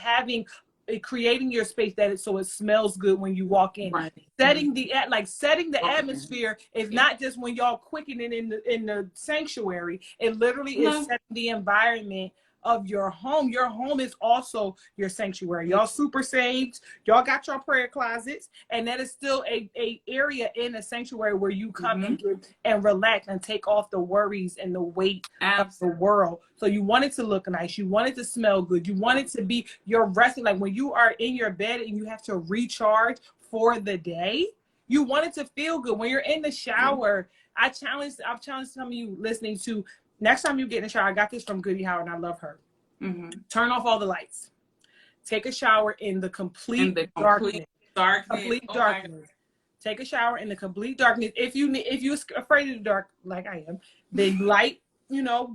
creating your space that so it smells good when you walk in. Right. Setting the atmosphere is not just when y'all quickening in the sanctuary. It literally is setting the environment of your home. Your home is also your sanctuary. Y'all super saved. Y'all got your prayer closets, and that is still a area in a sanctuary where you come and relax and take off the worries and the weight of the world. So you want it to look nice. You want it to smell good. You want it to be your resting. Like when you are in your bed and you have to recharge for the day, you want it to feel good. When you're in the shower, I've challenged some of you listening to, next time you get in the shower, I got this from Goody Howard and I love her. Turn off all the lights. Take a shower in the complete darkness. Complete darkness. Take a shower in the complete darkness. If you're afraid of the dark, like I am, then light,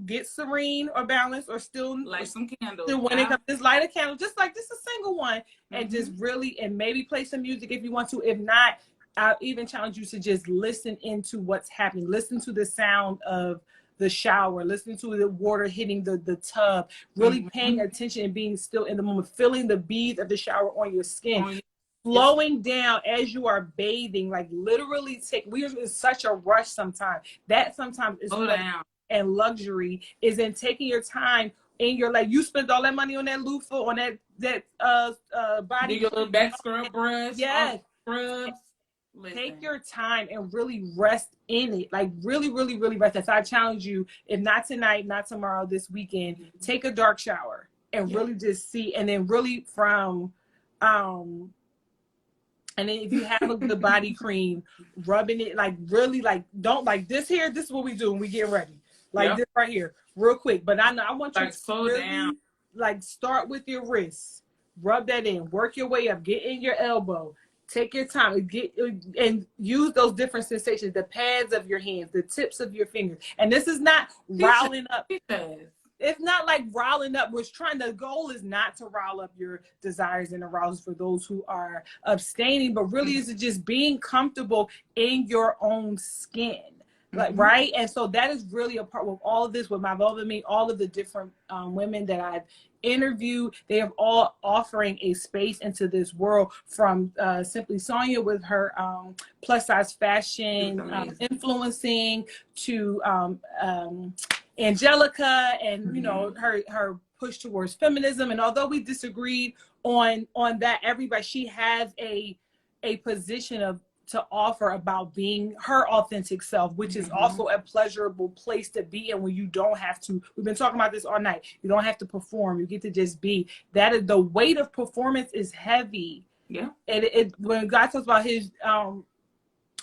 get serene or balanced or still light some candles. When it comes, just light a candle, just like this, a single one, and just really, and maybe play some music if you want to. If not, I'll even challenge you to just listen into what's happening. Listen to the sound of the shower, listening to the water hitting the tub, really paying attention and being still in the moment, feeling the beads of the shower on your skin, slowing down as you are bathing, like literally we're in such a rush sometimes. That sometimes is and luxury is in taking your time in your, like, you spent all that money on that loofah, on that body. Do your little back scrub brush. Yes. Scrubs. Take your time and really rest in it. Like really, really, really rest. So I challenge you, if not tonight, not tomorrow, this weekend, take a dark shower and really just see, and then really and then if you have a good body cream, rubbing it, like really, like don't, like this here, this is what we do when we get ready. Like this right here, real quick. But I want you to slow down. Like start with your wrists, rub that in, work your way up, get in your elbow. Take your time and use those different sensations, the pads of your hands, the tips of your fingers. And this is not riling up. It's not like riling up. The goal is not to rile up your desires and arousals for those who are abstaining, but really is just being comfortable in your own skin. Like, right? And so that is really a part of all of this with my Vulva Me, all of the different women that I've interviewed. They are all offering a space into this world, from Simply Sonia with her plus size fashion influencing to Angelica and her push towards feminism. And although we disagreed on that, she has a position to offer about being her authentic self, which is also a pleasurable place to be in when you don't have to. We've been talking about this all night. You don't have to perform. You get to just be. That is, the weight of performance is heavy. Yeah. And when God talks about his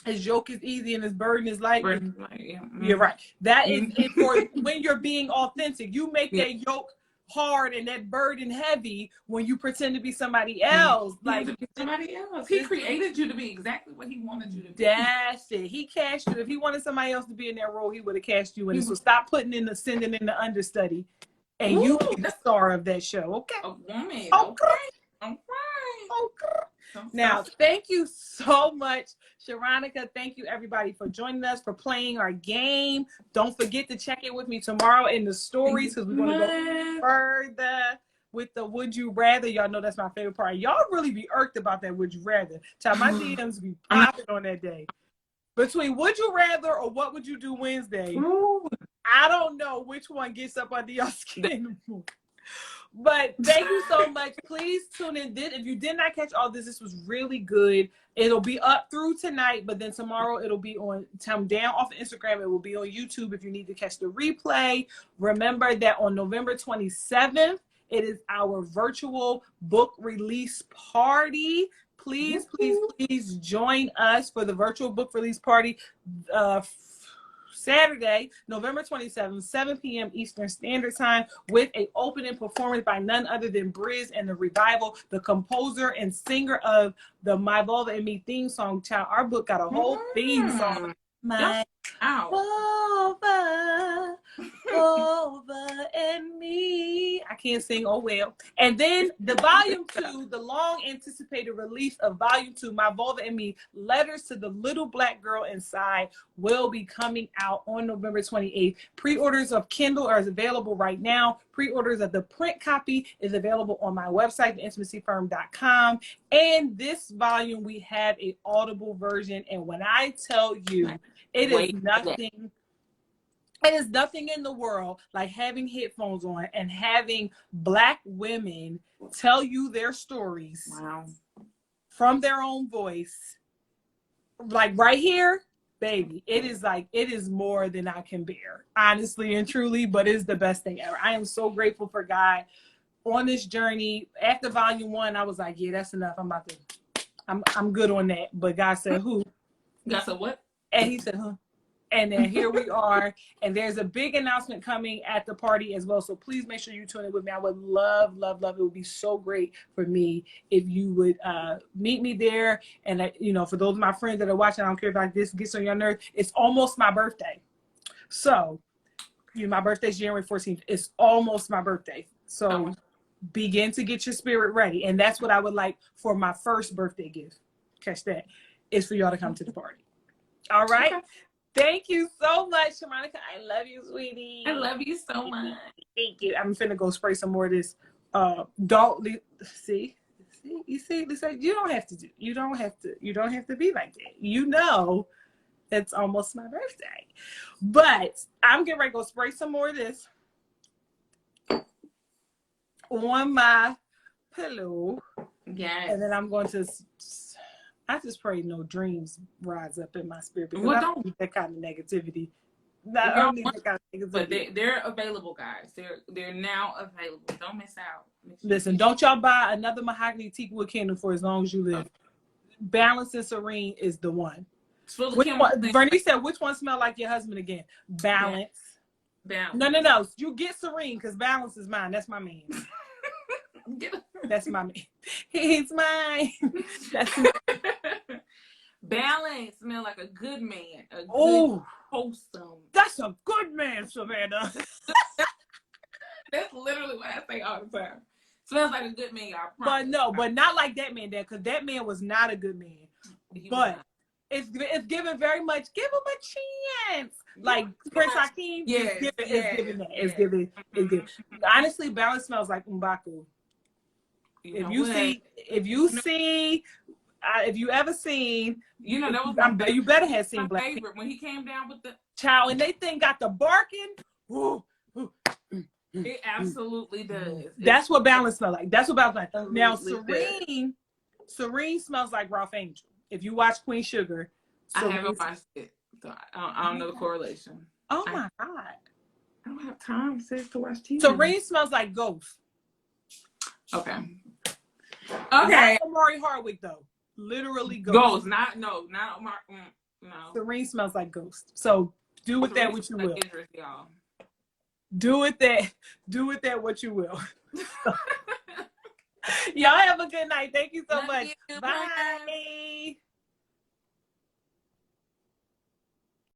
yoke is easy and his burden is light. You're right. That is for when you're being authentic. You make that yoke hard and that burden heavy when you pretend to be somebody else. Like somebody else. He created you to be exactly what he wanted you to be. That's it. He cast you. If he wanted somebody else to be in that role, he would have cast you in it. So stop sending in the understudy, and you be the star of that show. Okay. A woman. Okay. Now, thank you so much, Sharonica. Thank you, everybody, for joining us, for playing our game. Don't forget to check in with me tomorrow in the stories, because we're going to go further with the Would You Rather. Y'all know that's my favorite part. Y'all really be irked about that Would You Rather. Child, my DMs be popping on that day. Between Would You Rather or What Would You Do Wednesday, I don't know which one gets up under your skin more. But thank you so much. Please tune in. If you did not catch all this was really good. It'll be up through tonight, but then tomorrow it'll be on down off of Instagram. It will be on YouTube if you need to catch the replay. Remember that on November 27th, it is our virtual book release party. Please, please, please join us for the virtual book release party. Saturday, November 27th, 7 p.m. Eastern Standard Time, with an opening performance by none other than Briz and the Revival, the composer and singer of the My Vulva and Me theme song. Child, our book got a whole theme song. My Vulva, Vulva and Me. I can't sing, oh well. And then the volume 2, the long anticipated release of volume 2, My Vulva and Me, Letters to the Little Black Girl Inside, will be coming out on November 28th. Pre-orders of Kindle are available right now. Pre-orders of the print copy is available on my website, theintimacyfirm.com. And this volume, we have a Audible version. And when I tell you, it is nothing in the world like having headphones on and having Black women tell you their stories from their own voice. Like right here, baby, it is more than I can bear, honestly and truly, but it's the best thing ever. I am so grateful for God on this journey. After volume 1, I was like, yeah, that's enough. I'm good on that. But God said, who? God said what? And he said, huh? And then here we are. And there's a big announcement coming at the party as well. So please make sure you tune in with me. I would love, love, love. It would be so great for me if you would meet me there. And, for those of my friends that are watching, I don't care if this gets on your nerves. It's almost my birthday. So, my birthday's January 14th. It's almost my birthday. So begin to get your spirit ready. And that's what I would like for my first birthday gift. Catch that. Is for y'all to come to the party. All right. Okay. Thank you so much, Sharonica. I love you, sweetie. I love you so much. Thank you. I'm finna go spray some more of this. See, you don't have to you don't have to be like that. It's almost my birthday. But I'm getting ready to go spray some more of this on my pillow. Yes. And then I'm going to I just pray no dreams rise up in my spirit, because I don't need that kind of negativity. I don't need that kind of negativity. But they're available, guys. They're now available. Don't miss out. Listen, don't y'all buy another mahogany teakwood candle for as long as you live. Balance and Serene is the one. Bernice said, which one smell like your husband again? Balance. Balance. No. You get Serene, because Balance is mine. That's my man. That's my man. He's mine. That's my Balance smell like a good man. Wholesome. That's a good man, Savannah. That's literally what I say all the time. Smells like a good man, y'all. But not like that man, Dad, because that man was not a good man. But it's given very much. Give him a chance. Like Prince Hakeem. It's giving. Honestly, Balance smells like M'Baku. If you ever seen, that was you better have seen my Black favorite when he came down with the child, and they thing got the barking. It absolutely does. That's what Balance smells like. That's what Balance smells like. Now Serene smells like Ralph Angel. If you watch Queen Sugar, I haven't watched it, so I don't know the correlation. Oh my God! I don't have time to watch TV. Serene smells like Ghost. Okay. Not Amari Hardwick though. Literally Ghost. Ghost, not Amari. No. Serene smells like Ghost. So do with that what you will. Y'all. Do with that what you will. Y'all have a good night. Thank you so much. Bye.